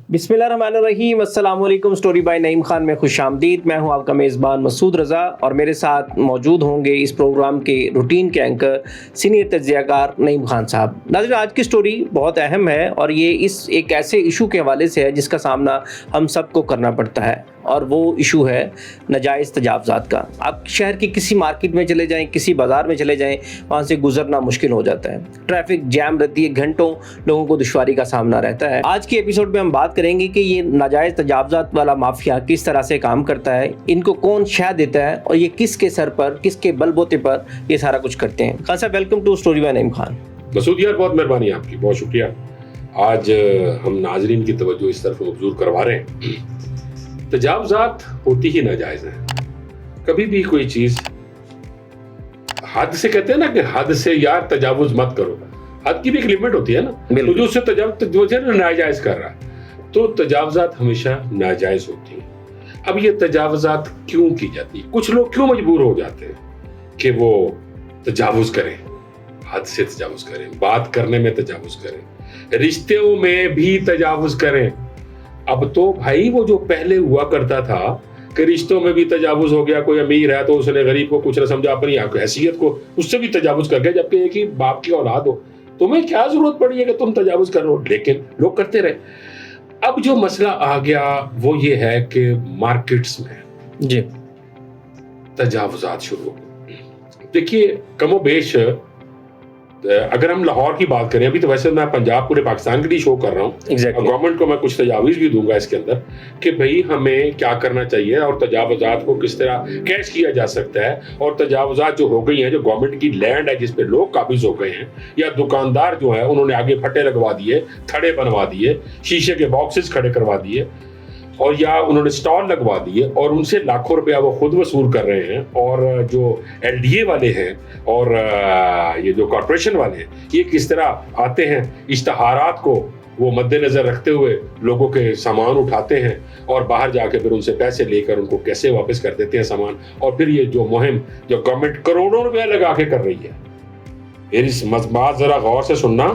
बिस्मिल्लाहिर्रहमानिर्रहीम, अस्सलाम वालेकुम। स्टोरी बाय नईम खान में खुश आमदीद। मैं हूं आपका मेज़बान मसूद रज़ा और मेरे साथ मौजूद होंगे इस प्रोग्राम के रूटीन के एंकर सीनियर तज्ज़ियाकार नईम खान साहब। नाज़रीन, आज की स्टोरी बहुत अहम है और ये इस एक ऐसे इशू के हवाले से है जिसका सामना हम सबको करना पड़ता है और वो इशू है नाजायज़ तजावज़ात का। आप शहर की किसी मार्केट में चले जाएं, किसी बाज़ार में चले जाएं, वहाँ से गुजरना मुश्किल हो जाता है। ट्रैफिक जैम रहती है, घंटों लोगों को दुश्वारी का सामना रहता है। आज के एपिसोड में हम बात करेंगे कि ये नाजायज़ तजावज़ात वाला माफिया किस तरह से काम करता है, इनको कौन शह देता है और ये किसके सर पर, किसके बलबूते पर ये सारा कुछ करते हैं। Khan Sahab, welcome to story by Naeem Khan. Masood यार, बहुत मेहरबानी आपकी, बहुत शुक्रिया। आज हम नाजरीन की तवज्जो इस तरफ मबजूर करवा रहे हैं। तजावज़ात होती ही नाजायज़ है। कभी भी कोई चीज हद से, कहते हैं ना कि हद से यार तजावुज मत करो, हद की भी एक लिमिट होती है ना, तो जो उससे तजावुज नाजायज कर रहा है, तो तजावज़ात हमेशा नाजायज होती है। अब ये तजावज़ात क्यों की जाती है? कुछ लोग क्यों मजबूर हो जाते हैं कि वो तजावुज करें, हद से तजावुज करें, बात करने में तजावुज करें, रिश्तों में भी तजावुज करें। अब तो भाई वो जो पहले हुआ करता था कि रिश्तों में भी तजावुज हो गया, कोई अमीर है तो उसने गरीब को कुछ न समझा, अपनी हैसियत को उससे भी तजावुज कर गया, जबकि एक ही बाप की औलाद हो, तुम्हें क्या जरूरत पड़ी है कि तुम तजावुज करो? लेकिन लोग करते रहे। अब जो मसला आ गया वो ये है कि मार्केट्स में जी तजावुजात शुरू हो गए। देखिए, कमोबेश अगर हम लाहौर की बात करें, अभी तो वैसे मैं पंजाब पूरे पाकिस्तान के लिए शो कर रहा हूँ, गवर्नमेंट को मैं कुछ तजावीज़ भी दूंगा इसके अंदर कि भाई हमें क्या करना चाहिए और तजावुजात को किस तरह कैश किया जा सकता है। और तजावुजात जो हो गई हैं, जो गवर्नमेंट की लैंड है जिस पे लोग काबिज हो गए हैं, या दुकानदार जो है उन्होंने आगे फटे लगवा दिए, थड़े बनवा दिए, शीशे के बॉक्सेस खड़े करवा दिए, और या उन्होंने स्टॉल लगवा दिए और उनसे लाखों रुपया वो खुद वसूल कर रहे हैं। और जो एलडीए वाले हैं और ये जो कॉर्पोरेशन वाले हैं, ये किस तरह आते हैं, इश्तहारात को वो मद्देनजर रखते हुए लोगों के सामान उठाते हैं और बाहर जाके फिर उनसे पैसे लेकर उनको कैसे वापस कर देते हैं सामान। और फिर ये जो मुहिम जो गवर्नमेंट करोड़ों रुपया लगा के कर रही है, फिर इस बात जरा गौर से सुनना,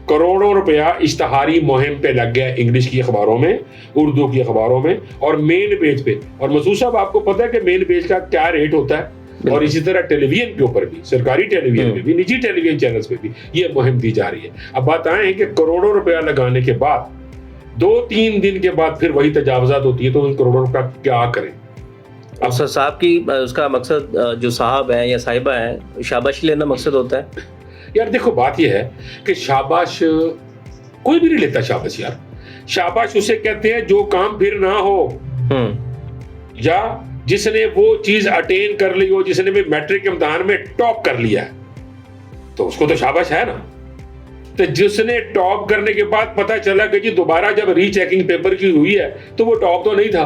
करोड़ों रुपया इश्तहारी मुहिम पे लग गया, इंग्लिश की अखबारों में, उर्दू की अखबारों में और मेन पेज पे। और मसूद साहब, आपको पता है कि मेन पेज का क्या रेट होता है? और इसी तरह टेलीविजन के ऊपर भी, सरकारी टेलीविजन में भी, निजी टेलीविजन चैनल्स पे भी ये मुहिम दी जा रही है। अब बात आए कि करोड़ों रुपया लगाने के बाद 2-3 दिन के बाद फिर वही तजावुजात होती है, तो उन करोड़ों रुपया क्या करें? अफसर साहब की उसका मकसद, जो साहब है या साहिबा है, शाबाशी लेना मकसद होता है। यार देखो, बात यह है कि शाबाश कोई भी नहीं लेता शाबाश। यार शाबाश उसे कहते हैं जो काम फिर ना हो, या जिसने वो चीज अटेन कर ली हो, जिसने भी मैट्रिक के इम्तिहान में टॉप कर लिया है, तो उसको तो शाबाश है ना। तो जिसने टॉप करने के बाद पता चला कि जी दोबारा जब रीचेकिंग पेपर की हुई है तो वो टॉप तो नहीं था,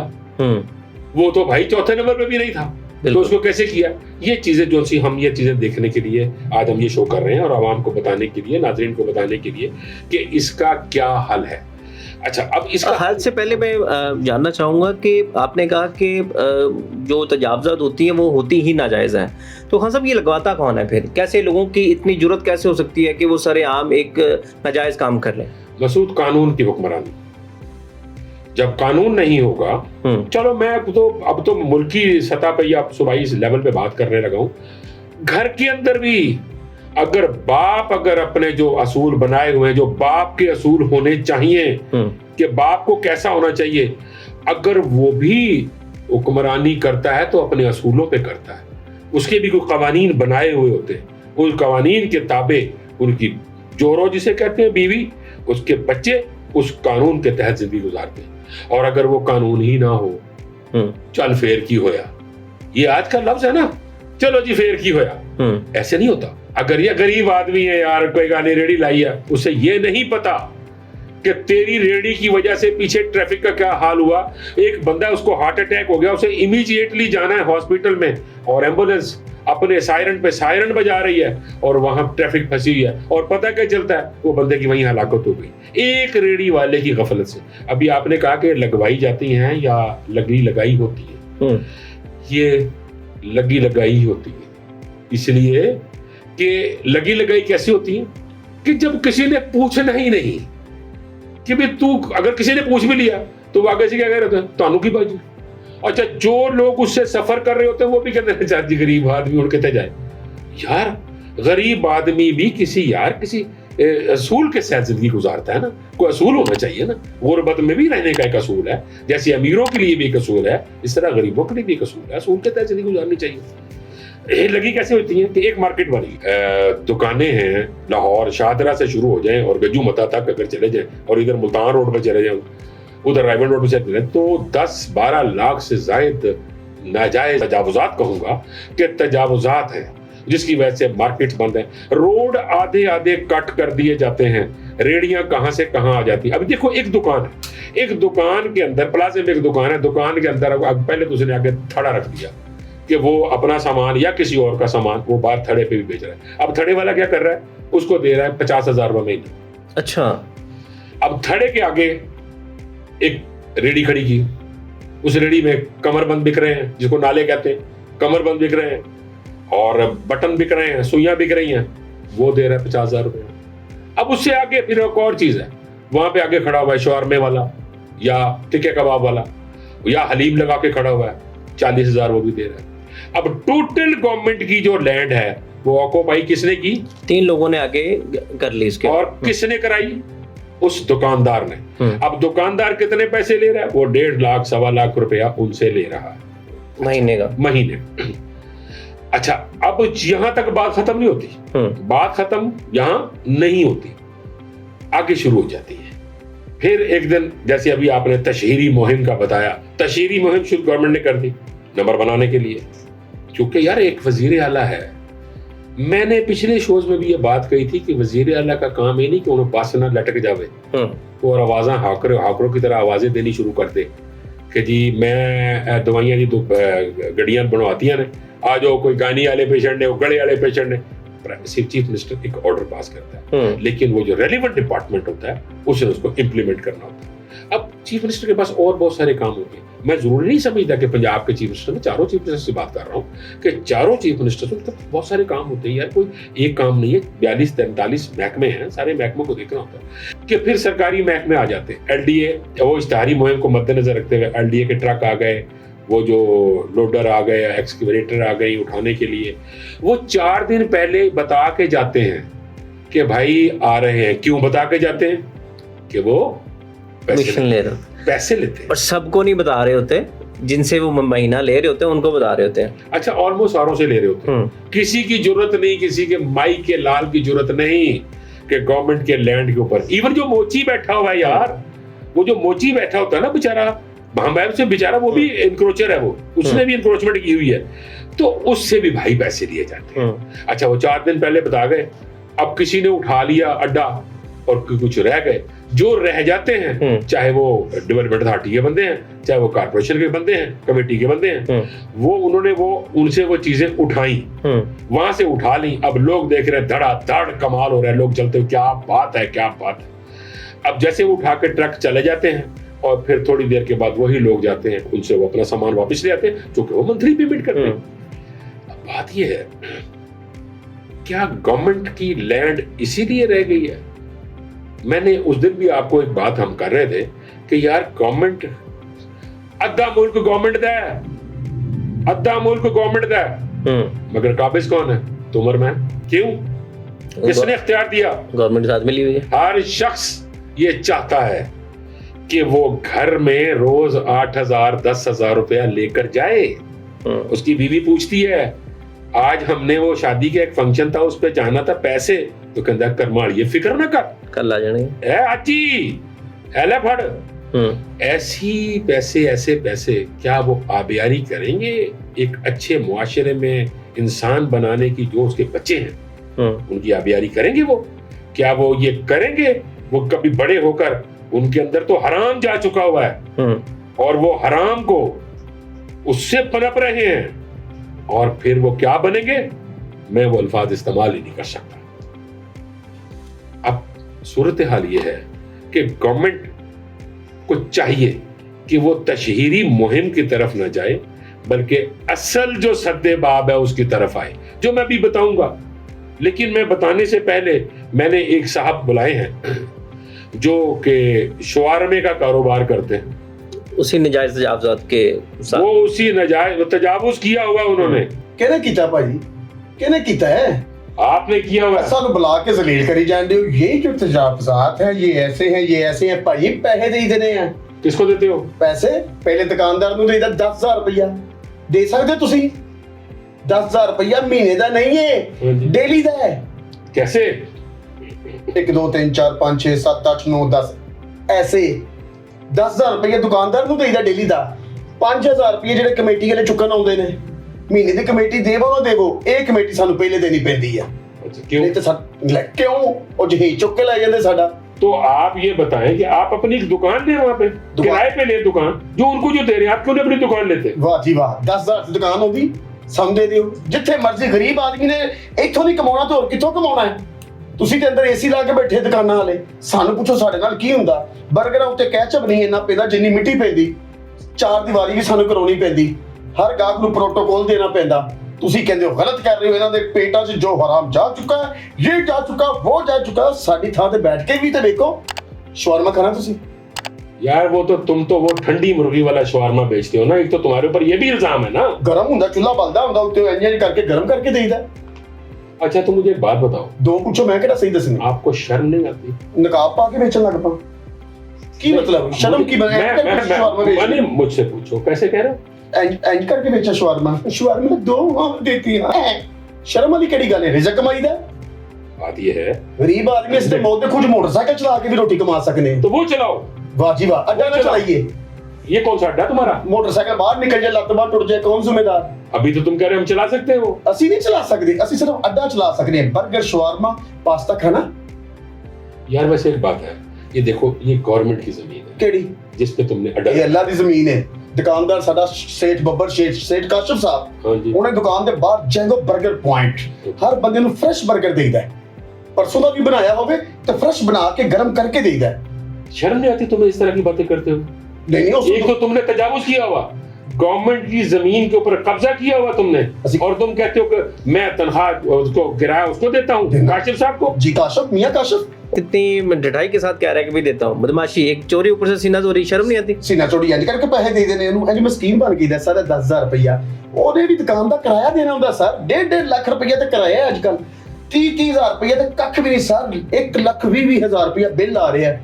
वो तो भाई चौथे नंबर पे भी नहीं था, तो उसको कैसे किया? ये चीजें जो सी हम ये चीजें देखने के लिए आज हम ये शो कर रहे हैं और आवाम को बताने के लिए, नाज़रीन को बताने के लिए कि इसका क्या हल है। अच्छा, अब इसका हल से पहले मैं जानना चाहूंगा कि आपने कहा कि जो तजावुजात होती हैं वो होती ही नाजायज़ हैं, तो खान साहब ये लगवाता कौन है? फिर कैसे लोगों की इतनी जुर्रत कैसे हो सकती है कि वो सरेआम एक नाजायज़ काम कर लें? मसूद, कानून की हुक्मरानी। जब कानून नहीं होगा, चलो मैं अब तो मुल्की सतह पे या सूबाई लेवल पे बात करने लगा हूं, घर के अंदर भी अगर बाप अपने जो असूल बनाए हुए हैं, जो बाप के असूल होने चाहिए कि बाप को कैसा होना चाहिए, अगर वो भी हुक्मरानी करता है तो अपने असूलों पे करता है। उसके भी कोई कवानीन बनाए हुए होते हैं, उन कवानीन के ताबे उनकी जोरो जिसे कहते हैं बीवी, उसके बच्चे उस कानून के तहत जिंदगी गुजारते हैं। और अगर वो कानून ही ना हो, चल फेर की होया, ये आज का लफ्ज है ना, चलो जी फेर की होया, ऐसे नहीं होता। अगर ये गरीब आदमी है यार, कोई गाली रेडी लाई है, उसे ये नहीं पता कि तेरी रेडी की वजह से पीछे ट्रैफिक का क्या हाल हुआ। एक बंदा, उसको हार्ट अटैक हो गया, उसे इमीडिएटली जाना है हॉस्पिटल में, और एम्बुलेंस अपने सायरन पे सायरन बजा रही है और वहां ट्रैफिक फंसी हुई है, और पता क्या चलता है, वो बंदे की वहीं हलाकत हो गई एक रेडी वाले की गफलत से। अभी आपने कहा कि लगवाई जाती हैं या लगी लगाई होती है, ये लगी लगाई होती है, इसलिए कि लगी लगाई कैसी होती है कि जब किसी ने पूछना ही नहीं, कि भी तू अगर किसी ने पूछ भी लिया तो वो आगे से क्या कह रहे थे, तानू की बाजी। अच्छा, जो लोग उससे सफर कर रहे होते हैं वो भी कहते हैं चाची गरीब आदमी उड़ के जाए। यार गरीब आदमी भी किसी असूल के साथ जिंदगी गुजारता है ना, कोई असूल होना चाहिए ना। गुर्बत में भी रहने का एक असूल है, जैसे अमीरों के लिए भी एक असूल है, इस तरह गरीबों के लिए भी एक असूल है। असूल के तहत जिंदगी गुजारनी चाहिए। ये लगी कैसे होती है कि एक मार्केट बनी, दुकानें हैं, लाहौर शाहदरा से शुरू हो जाएं और गज्जू मता तक अगर चले जाएं और इधर मुल्तान रोड पर चले जाएं, उधर रायबन रोड पर चले जाएं, तो 10-12 लाख से जायद नाजायज तजावुजात कहूंगा कि तजावुजात हैं, जिसकी वजह से मार्केट बंद है, रोड आधे आधे कट कर दिए जाते हैं, रेडियां कहां से कहां आ जाती है। अभी देखो एक दुकान है, एक दुकान के अंदर प्लाजे में एक दुकान है, दुकान के अंदर पहले तो उसने आगे थड़ा रख दिया कि वो अपना सामान या किसी और का सामान वो बाहर थड़े पे भी बेच रहा है। अब थड़े वाला क्या कर रहा है, उसको दे रहा है 50,000 रुपए महीने। अच्छा, अब थड़े के आगे एक रेडी खड़ी की, उस रेडी में कमरबंद बिक रहे हैं, जिसको नाले कहते हैं, कमरबंद बिक रहे हैं और बटन बिक रहे हैं, सुइयां बिक रही हैं, वो दे रहा है 50,000 रुपए। अब उससे आगे फिर एक और चीज है, वहां पे आगे खड़ा हुआ है शवारमे वाला या टिक्के कबाब वाला या हलीम लगा के खड़ा हुआ है, 40,000 वो भी दे रहा है। अब टोटल गवर्नमेंट की जो लैंड है वो ऑक्यूपाई किसने की, 3 लोगों ने आगे कर ली इसके। और किसने कराई, उस दुकानदार ने। अब दुकानदार कितने पैसे ले रहा है, वो 1.5 लाख 1.25 लाख रुपया उनसे ले रहा है महीने का, महीने। अच्छा, अब यहां तक बात खत्म नहीं होती, बात खत्म यहां नहीं होती, आगे शुरू हो जाती है। फिर एक दिन जैसे अभी आपने तशहीरी मुहिम का बताया, तशहीरी मुहिम शुरू गवर्नमेंट ने कर दी नंबर बनाने के लिए, क्योंकि यार एक वजीर आला है। मैंने पिछले शोज में भी ये बात कही थी कि वजीर आला का काम ये नहीं कि उन्हें पास ना लटक जावे और आवाज़ें हाकरों की तरह आवाजें देनी शुरू कर दे कि जी मैं दवाइयां दी गड्डियां बनवाती हैं, आ जाओ, कोई गानी वाले पेशेंट ने, गले वाले पेशेंट ने। चीफ मिनिस्टर एक ऑर्डर पास करता है, लेकिन वो जो रेलिवेंट डिपार्टमेंट होता है उसने उसको इम्प्लीमेंट करना होता है। अब चीफ मिनिस्टर के पास और बहुत सारे काम होते हैं। मैं जरूरी नहीं समझता कि पंजाब के चीफ मिनिस्टर, में चारों चीफ मिनिस्टर से बात कर रहा हूँ कि चारों चीफ मिनिस्टर तो बहुत सारे काम होते हैं यार, कोई एक काम नहीं है, 42-43 महकमे हैं, सारे महकमों को देखना होता है। कि फिर सरकारी महकमे आ जाते हैं, एलडीए, वो इश्तिहारी मुहिम को मद्देनजर रखते हुए एलडीए के ट्रक आ गए, वो जो लोडर आ गए, एक्सकेवेटर आ गई उठाने के लिए, वो 4 दिन पहले बता के जाते हैं कि भाई आ रहे हैं। क्यों बता के जाते हैं? कि वो पैसे लेते हैं, और सबको नहीं बता रहे होते, जिनसे वो महीना ले रहे होते हैं उनको बता रहे होते हैं। अच्छा, ऑलमोस्ट सारों से ले रहे होते हैं। किसी की जरूरत नहीं, किसी के माई के लाल की जरूरत नहीं कि गवर्नमेंट के लैंड के ऊपर। इवन जो मोची बैठा हुआ है यार, वो जो मोची बैठा होता है ना बेचारा, हमारे से बेचारा, वो भी इंक्रोचर है, वो उसने भी इंक्रोचमेंट की हुई है, तो उससे भी भाई पैसे लिए जाते हैं। अच्छा, वो 4 दिन पहले बता गए, अब किसी ने उठा लिया अड्डा और कुछ रह गए। जो रह जाते हैं, चाहे वो डेवलपमेंट अथॉरिटी के बंदे हैं, चाहे वो कारपोरेशन के बंदे हैं, कमेटी के बंदे हैं, वो उन्होंने उनसे वो चीजें उठाई, वहां से उठा ली। अब लोग देख रहे हैं धड़ाधड़ कमाल हो रहा है, लोग चलते हुए, क्या बात है, क्या बात है। अब जैसे उठा के ट्रक चले जाते हैं और फिर थोड़ी देर के बाद वही लोग जाते हैं, उनसे वो अपना सामान वापस ले आते हैं, क्योंकि वो मंथली पेमेंट करते हैं। अब बात ये है, क्या गवर्नमेंट की लैंड इसीलिए रह गई है? मैंने उस दिन भी आपको एक बात हम कर रहे थे कि यार गवर्नमेंट, अद्धा मुल्क गवर्नमेंट दा है, अद्धा मुल्क गवर्नमेंट दा है, मगर काबिज कौन है? तुम और मैं। क्यों? किसने इख्तियार दिया? गवर्नमेंट साथ मिली हुई है। हर शख्स ये चाहता है कि वो घर में रोज 8,000 10,000 रुपया लेकर जाए। उसकी बीवी पूछती है, आज हमने वो शादी का एक फंक्शन था, उस पे जाना था, पैसे, तो कहता करमाल ये फिक्र ना कर, कल आ जाएंगे, आजी एले फड़। ऐसी पैसे, ऐसे पैसे क्या वो आबियारी करेंगे एक अच्छे मुआशरे में इंसान बनाने की? जो उसके बच्चे हैं उनकी आबियारी करेंगे वो? क्या वो ये करेंगे? वो कभी बड़े होकर, उनके अंदर तो हराम जा चुका हुआ है और वो हराम को उससे पनप रहे हैं, और फिर वो क्या बनेंगे? मैं वो अल्फाज इस्तेमाल ही नहीं कर सकता। अब सूरत हाल ये है कि गवर्नमेंट को चाहिए कि वो तशहीरी मुहिम की तरफ न जाए, बल्कि असल जो सद्देबाब है उसकी तरफ आए, जो मैं भी बताऊंगा। लेकिन मैं बताने से पहले मैंने एक साहब बुलाए हैं, जो कि शवारमे का कारोबार करते हैं, उसी नजायज तजावुजात के साथ वो उसी नजायज तजावुज किया हुआ है उन्होंने। किहने कीता भाजी, किहने कीता है? आपने किया हुआ है। सानू बुला के जलील करी जाते हो, ये जो तजावुजात है, ये ऐसे हैं, ये ऐसे हैं। भाई पैसे दे देने हैं। किसको देते हो पैसे? पहले दुकानदार ਨੂੰ देदा 10,000 रुपया दे सकते हो ਤੁਸੀਂ। 10,000 रुपया महीने ਦਾ नहीं है, डेली ਦਾ है। कैसे? 1 2 3 4 5 6 7 8 9 10 ऐसे 10,000 रुपया दुकानदार ਨੂੰ ਦੇਈਦਾ डेली ਦਾ। 5,000 रुपये ਜਿਹੜੇ ਕਮੇਟੀ ਵਾਲੇ ਚੁੱਕਣ ਆਉਂਦੇ ਨੇ, ਮਹੀਨੇ ਦੀ ਕਮੇਟੀ ਦੇਵੋ ਨਾ ਦੇਵੋ, ਇਹ ਕਮੇਟੀ ਸਾਨੂੰ ਪਹਿਲੇ ਦੇਣੀ ਪੈਂਦੀ ਆ। क्यों? ਨਹੀਂ ਤਾਂ क्यों ਉਹ ਜਹੀ ਚੁੱਕ ਕੇ ਲੈ ਜਾਂਦੇ ਸਾਡਾ। तो आप ये बताएं कि आप अपनी एक दुकान दें वहां पे, किराए पे ले दुकान, जो उनको जो दे रहे हैं, आप क्यों नहीं अपनी दुकान लेते? वाह जी वाह, 10,000 ਦੀ ਦੁਕਾਨ ਹੋਗੀ, ਸਾਨੂੰ ਦੇ ਦਿਓ। ਜਿੱਥੇ ਮਰਜ਼ੀ ਗਰੀਬ ਆਦਮੀ ਨੇ ਇੱਥੋਂ ਨਹੀਂ ਕਮਾਉਣਾ ਤੇ ਹੋਰ ਕਿੱਥੋਂ ਕਮਾਉਣਾ ਹੈ? ਤੁਸੀਂ ਤੇ ਅੰਦਰ ਏਸੀ ਲਾ ਕੇ ਬੈਠੇ ਦੁਕਾਨਾਂ ਵਾਲੇ, ਸਾਨੂੰ ਪੁੱਛੋ ਸਾਡੇ ਨਾਲ ਕੀ ਹੁੰਦਾ। 버ਗਰਾਂ ਉੱਤੇ ਕੈਚਅਪ ਨਹੀਂ ਇੰਨਾ ਪੈਂਦਾ ਜਿੰਨੀ ਮਿੱਟੀ ਪੈਂਦੀ। ਚਾਰ ਦੀਵਾਰੀ ਵੀ ਸਾਨੂੰ ਕਰਾਉਣੀ ਪੈਂਦੀ, ਹਰ ਗਾਹਕ ਨੂੰ ਪ੍ਰੋਟੋਕੋਲ ਦੇਣਾ ਪੈਂਦਾ। ਤੁਸੀਂ ਕਹਿੰਦੇ ਹੋ ਗਲਤ ਕਰ ਰਹੇ ਹੋ, ਇਹਨਾਂ ਦੇ ਪੇਟਾਂ 'ਚ ਜੋ ਹਰਾਮ ਜਾ ਚੁੱਕਾ ਹੈ, ਇਹ ਜਾ ਚੁੱਕਾ, ਉਹ ਜਾ ਚੁੱਕਾ। ਸਾਡੀ ਥਾਂ ਤੇ ਬੈਠ ਕੇ ਵੀ ਤੇ ਵੇਖੋ, ਸ਼ਾਵਰਮਾ ਖਾਣਾ ਤੁਸੀਂ। यार वो तो वो ठंडी मुर्गी वाला शवारमा बेचते हो ना, एक तो तुम्हारे ऊपर ये भी इल्जाम है ना। ਗਰਮ ਹੁੰਦਾ, ਚੁੱਲ੍ਹਾ ਬਲਦਾ ਹੁੰਦਾ, ਉੱਤੇ ਇੰਜ ਕਰਕੇ ਗਰਮ ਕਰਕੇ ਦੇਈਦਾ। अच्छा तो मुझे एक बात बताओ, ਦੋ ਪੁੱਛੋ, मैं ਕਿਹੜਾ ਸਹੀ ਦੱਸਣੀ। आपको शर्म नहीं आती? ਨਕਾਬ ਪਾ ਕੇ ਵੇਚਣ ਲੱਗ ਪਾ, ਕੀ मतलब शर्म की मैंने मुझसे पूछो कैसे कह रहे हो? ਇੰਜ ਕਰਕੇ ਵੇਚਾ ਸ਼ਵਾਰਮਾ। ਸ਼ਵਾਰਮਾ ਦੋ ਦੇਤੀ ਹੈ, ਸ਼ਰਮ ਵਾਲੀ ਕਿਹੜੀ ਗੱਲ ਹੈ? ਰਿਜ਼ਕ ਕਮਾਈਦਾ। बात ये है, ਗਰੀਬ ਆਦਮੀ ਇਸ ਤੇ ਮੌਤ ਦੇ ਖੁਦ ਮੋਟਰਸਾਈਕਲ ਚਲਾ ਕੇ ਵੀ ਰੋਟੀ ਕਮਾ ਸਕਨੇ। तो वो चलाओ। ਵਾਹ ਜੀ ਵਾਹ, ਅੱਡਾ ਨਾ ਚਲਾਈਏ। ये कौन सा अड्डा तुम्हारा? ਮੋਟਰਸਾਈਕਲ ਬਾਹਰ ਨਿਕਲ ਜਾਏ, ਲੱਤ ਬਾਹਰ ਟੁੱਟ ਜਾਏ, ਕੌਣ ਜ਼ਿੰਮੇਦਾਰ? अभी तो तुम कह रहे हो हम चला सकते हैं वो। ਅਸੀਂ ਨਹੀਂ ਚਲਾ ਸਕਦੇ, ਅਸੀਂ ਸਿਰਫ ਅੱਡਾ ਚਲਾ ਸਕਨੇ। 버ਗਰ, ਸ਼ਵਾਰਮਾ, ਪਾਸਤਾ ਖਾਣਾ। यार वैसे एक बात है, ये देखो ये गवर्नमेंट की जमीन है ਕਿਹੜੀ? जिस पे तुमने अड्डा, ਇਹ ਅੱਲਾ ਦੀ ਜ਼ਮੀਨ ਹੈ। ਦੁਕਾਨਦਾਰ ਸਾਡਾ ਸੇਠ ਬੱਬਰ ਸੇਠ ਕਾਸ਼ਫ ਸਾਹਿਬ, हाँ जी, ਉਹਨੇ ਦੁਕਾਨ ਦੇ ਬਾਹਰ ਜੈਂਗੋ 버ਗਰ ਪੁਆਇੰਟ, ਹਰ ਬੰਦੇ ਨੂੰ ਫਰੈਸ਼ 버ਗਰ ਦੇਈਦਾ ਹੈ। ਪਰਸੋਂ ਦਾ ਵੀ ਬਣਾਇਆ ਹੋਵੇ ਤੇ ਫਰੈਸ਼ ਬਣਾ ਕੇ ਗਰਮ ਕਰਕੇ ਦੇਈਦਾ ਹੈ। शर्म नहीं आती तुम्हें इस तरह की बातें करते हो? नहीं एक तो तुमने तजावुज किया हुआ, गवर्नमेंट की जमीन के ऊपर कब्जा किया हुआ तुमने, और तुम कहते हो कि मैं तनख्वाह उसको किराया उसको देता हूँ, काशिफ साहब को। जी काशिफ, मियां काशिफ इतनी डटाई के साथ कह रहा है कि भी देता हूँ, बदमाशी, एक चोरी ऊपर से सीना चोरी, शर्म नहीं आती? सीना चोरी इंज करके पैसे दे देने ਉਹਨੂੰ। ਇੰਜ ਮਸਕੀਨ ਬਣ ਗਈ ਦਾ ਸਾਰਾ 10,000 ਰੁਪਇਆ। ਉਹਨੇ ਵੀ ਦੁਕਾਨ ਦਾ ਕਿਰਾਇਆ ਦੇਣਾ ਹੁੰਦਾ ਸਰ। 1.5 ਲੱਖ ਰੁਪਇਆ ਤੇ ਕਿਰਾਇਆ ਹੈ ਅੱਜ ਕੱਲ। 30,000 ਰੁਪਇਆ ਤੇ ਕੱਖ ਵੀ ਨਹੀਂ ਸਰ। 1,20,000 ਰੁਪਇਆ ਬਿੱਲ ਆ ਰਿਹਾ।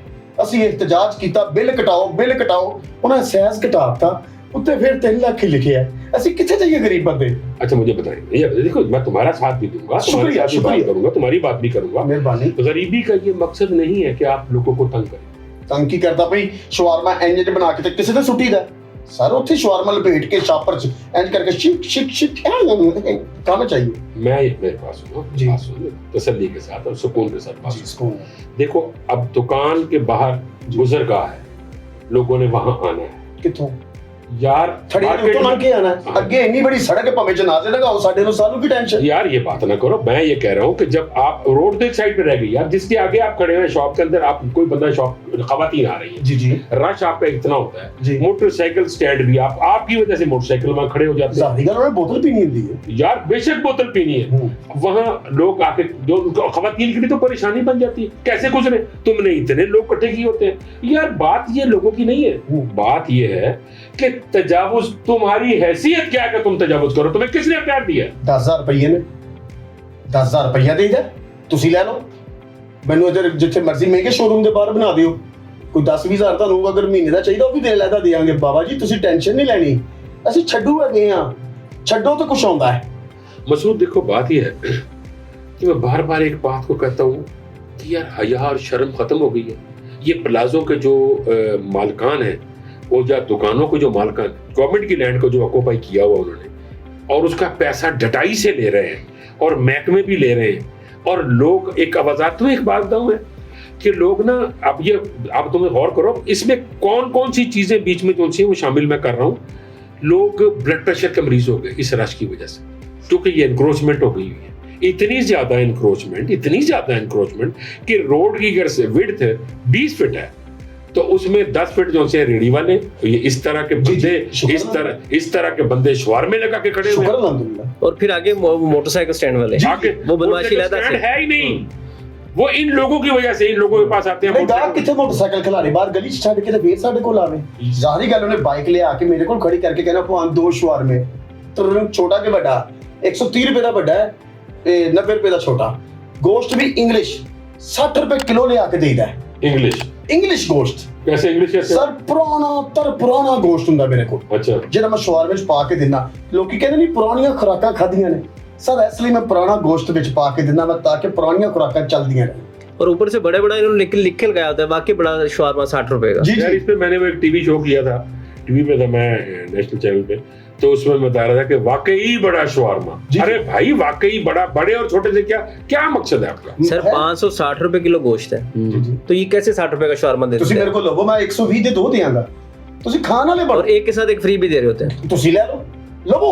ਅਸੀਂ ਇhtਜਾਜ ਕੀਤਾ, ਬਿੱਲ ਕਟਾਓ, ਬਿੱਲ ਕਟਾਓ। ਉਹਨਾਂ ਸੈਸ ਘਟਾਤਾ, ਉੱਤੇ ਫਿਰ 3 ਲੱਖ ਹੀ ਲਿਖਿਆ। ਅਸੀਂ ਕਿੱਥੇ ਜਾਈਏ गरीब बंदे? अच्छा मुझे बताइए, ये देखो मैं तुम्हारा साथ भी दूंगा, तुम्हारे साथ भी बात करूंगा, तुम्हारी बात भी करूंगा। मेहरबानी। गरीबी का ये मकसद नहीं है कि आप लोगों को तंग करें। ਤੰਗ ਕੀ ਕਰਦਾ ਭਈ? ਸ਼ਵਾਰਮਾ ਇੰਜ ਬਣਾ ਕੇ ਤੇ ਕਿਸੇ ਤੇ ਸੁੱਟੀਦਾ ਸਰ। ਉੱਥੇ ਸ਼ਵਾਰਮਾ ਲਪੇਟ ਕੇ ਸ਼ਾਪਰ ਚ ਇੰਜ ਕਰਕੇ ਸ਼ਿਕ ਸ਼ਿਕ ਸ਼ਿਕ ਖਾਣਾ चाहिए। मैं मेरे पास सुनो, जी। बात सुनो तसल्ली के साथ और सुकून के साथ बात जी, सुनो। देखो अब दुकान के बाहर गुजरगाह है, लोगों ने वहां आना है। ਕਿੱਥੋਂ? यार ਥੜੀ market ਤੋਂ ਲੰਘ में- ਕੇ ਆਣਾ। ਅੱਗੇ ਇੰਨੀ ਬੜੀ ਸੜਕ ਭਾਵੇਂ ਜਨਾਜ਼ੇ ਲਗਾਓ, ਸਾਡੇ ਨੂੰ ਸਾਨੂੰ ਕੀ ਟੈਨਸ਼ਨ? यार ये बात ना करो, मैं ये कह रहा हूँ कि जब आप रोड के साइड पे रह गई यार, जिसके आगे आप खड़े हैं शॉप के अंदर, आप कोई बंदा शॉप खवातीन आ रही है, जी जी रश आपका इतना होता जी। है, मोटरसाइकिल स्टैंड भी आपकी वजह से मोटरसाइकिल वहां खड़े हो जाते हैं। ਜ਼ਾਹਰੀ ਗੱਲ ਉਹਨੇ बोतल पीनी ਹੁੰਦੀ है। यार बेशक बोतल पीनी है, वहां लोग आके जो खवातीन के लिए तो परेशानी बन जाती है, कैसे गुजरे? तुमने इतने लोग इकट्ठे किए होते हैं। यार बात ये लोगों की नहीं है, बात ये है कि तजावुज, तुम्हारी हैसियत क्या है कि तुम तजावुज करो? तुम्हें किसने प्यार दिया? 10,000 ਰੁਪਏ ਨੇ। 10,000 ਰੁਪਇਆ ਦੇਈਦਾ, ਤੁਸੀਂ ਲੈ ਲਓ। ਮੈਨੂੰ ਇਧਰ ਜਿੱਥੇ ਮਰਜ਼ੀ ਮਹਿੰਗੇ ਸ਼ੋਰੂਮ ਦੇ ਬਾਹਰ ਬਣਾ ਦਿਓ। ਕੋਈ 10-20,000 ਤੁਹਾਨੂੰ ਅਗਰ ਮਹੀਨੇ ਦਾ ਚਾਹੀਦਾ ਉਹ ਵੀ ਦੇ ਲੈਦਾ ਦੇਾਂਗੇ। ਬਾਬਾ ਜੀ ਤੁਸੀਂ ਟੈਨਸ਼ਨ ਨਹੀਂ ਲੈਣੀ, ਅਸੀਂ ਛੱਡੂ ਹੈਗੇ ਆ। ਛੱਡੋ ਤਾਂ ਕੁਛ ਆਉਂਦਾ ਹੈ। मसूद देखो बात यह है कि मैं बार बार एक बात को कहता हूँ कि यार हया और शर्म खत्म हो गई है। ये प्लाजो के जो मालकान हैं, वो या दुकानों को जो मालकान, गवर्नमेंट की लैंड को जो ऑक्यूपाई किया हुआ उन्होंने, और उसका पैसा डटाई से ले रहे हैं और महकमे भी ले रहे हैं, और लोग एक आवाज़ात तो एक बात बताऊँ है कि लोग ना अब ये, आप तुम्हें गौर करो इसमें कौन कौन सी चीज़ें बीच में जो सी वो शामिल मैं कर रहा हूँ। लोग ब्लड प्रेशर के मरीज हो गए इस रश की वजह से, क्योंकि ये इंक्रोचमेंट हो गई हुई है। इतनी ज्यादा इंक्रोचमेंट कि रोड की अगर से विड्थ 20 फीट है तो उसमें 10 फीट जो से रेडी वाले ये इस तरह के बंदे, इस तरह के बंदे शवारमे लगा के खड़े हुए हैं। और फिर आगे मोटरसाइकिल स्टैंड वाले आगे वो बदमाशी लादा स्टैंड है ही नहीं। वो इन लोगों की वजह से इन लोगों के पास आते हैं ਨਹੀਂ ਗਾਹਕ ਕਿੱਥੇ ਮੋਟਰਸਾਈਕਲ ਖਿਲਾਰੇ ਬਾਹਰ ਗਲੀ 'ਚ ਛੱਡ ਕੇ ਤੇ ਫੇਰ ਸਾਡੇ ਕੋਲ ਆਵੇ ਜ਼ਾਹਰੀ ਗੱਲ ਉਹਨੇ ਬਾਈਕ ਲਿਆ ਕੇ ਮੇਰੇ ਕੋਲ ਖੜੀ ਕਰਕੇ ਕਹਿੰਦਾ ਭਾਂ 2 ਸ਼ਵਾਰਮੇ ਤੁਰਨ ਛੋਟਾ ਕਿ ਵੱਡਾ 130 ਰੁਪਏ ਦਾ ਵੱਡਾ ਹੈ ਤੇ 90 ਰੁਪਏ ਦਾ ਛੋਟਾ ਗੋਸ਼ਤ ਵੀ ਇੰਗਲਿਸ਼ 60 ਰੁਪਏ ਕਿਲੋ ਲਿਆ ਕੇ ਦੇਈਦਾ ਇੰਗਲਿਸ਼ ਗੋਸ਼ਤ कैसे इंग्लिश कैसे ਸਰ ਪੁਰਾਣਾ ਗੋਸ਼ਤ ਹੁੰਦਾ ਮੇਰੇ ਕੋਲ अच्छा ਜਿਹੜਾ ਮੈਂ ਸ਼ਵਾਰਮੇ 'ਚ ਪਾ ਕੇ ਦਿੰਦਾ ਲੋਕੀ ਕਹਿੰਦੇ ਨਹੀਂ ਪੁਰਾਣੀਆਂ ਖੁਰਾਕਾਂ ਖਾਧੀਆਂ ਨੇ ਸਰ ਇਸ ਲਈ ਮੈਂ ਪੁਰਾਣਾ ਗੋਸ਼ਤ ਵਿੱਚ ਪਾ ਕੇ ਦਿੰਦਾ ਮੈਂ ਤਾਂ ਕਿ ਪੁਰਾਣੀਆਂ ਖੁਰਾਕਾਂ ਚੱਲਦੀਆਂ रहें और ऊपर से बड़े बड़ा इन्होंने लिख लगाया होता है वाकई बड़ा शवारमा 60 रुपए का। जी यार इस पे मैंने वो एक टीवी शो किया था टीवी पे था मैं नेशनल चैनल पे तो उसमें मैं बता रहा था कि वाकई बड़ा शवारमा अरे भाई वाकई बड़ा बड़े और छोटे से क्या मकसद है आपका सर 560 रुपए किलो गोश्त है तो ये कैसे 60 रुपए का शवारमा देते ਤੁਸੀਂ हैं ਮੇਰੇ ਕੋਲ ਲਵੋ ਮੈਂ 120 ਦੇ 2 ਦਿਆਂਗਾ ਤੁਸੀਂ ਖਾਣ ਵਾਲੇ और ਬੜੋ एक के साथ एक फ्री भी दे रहे होते हैं। ਤੁਸੀਂ ਲੈ ਲਓ ਲਵੋ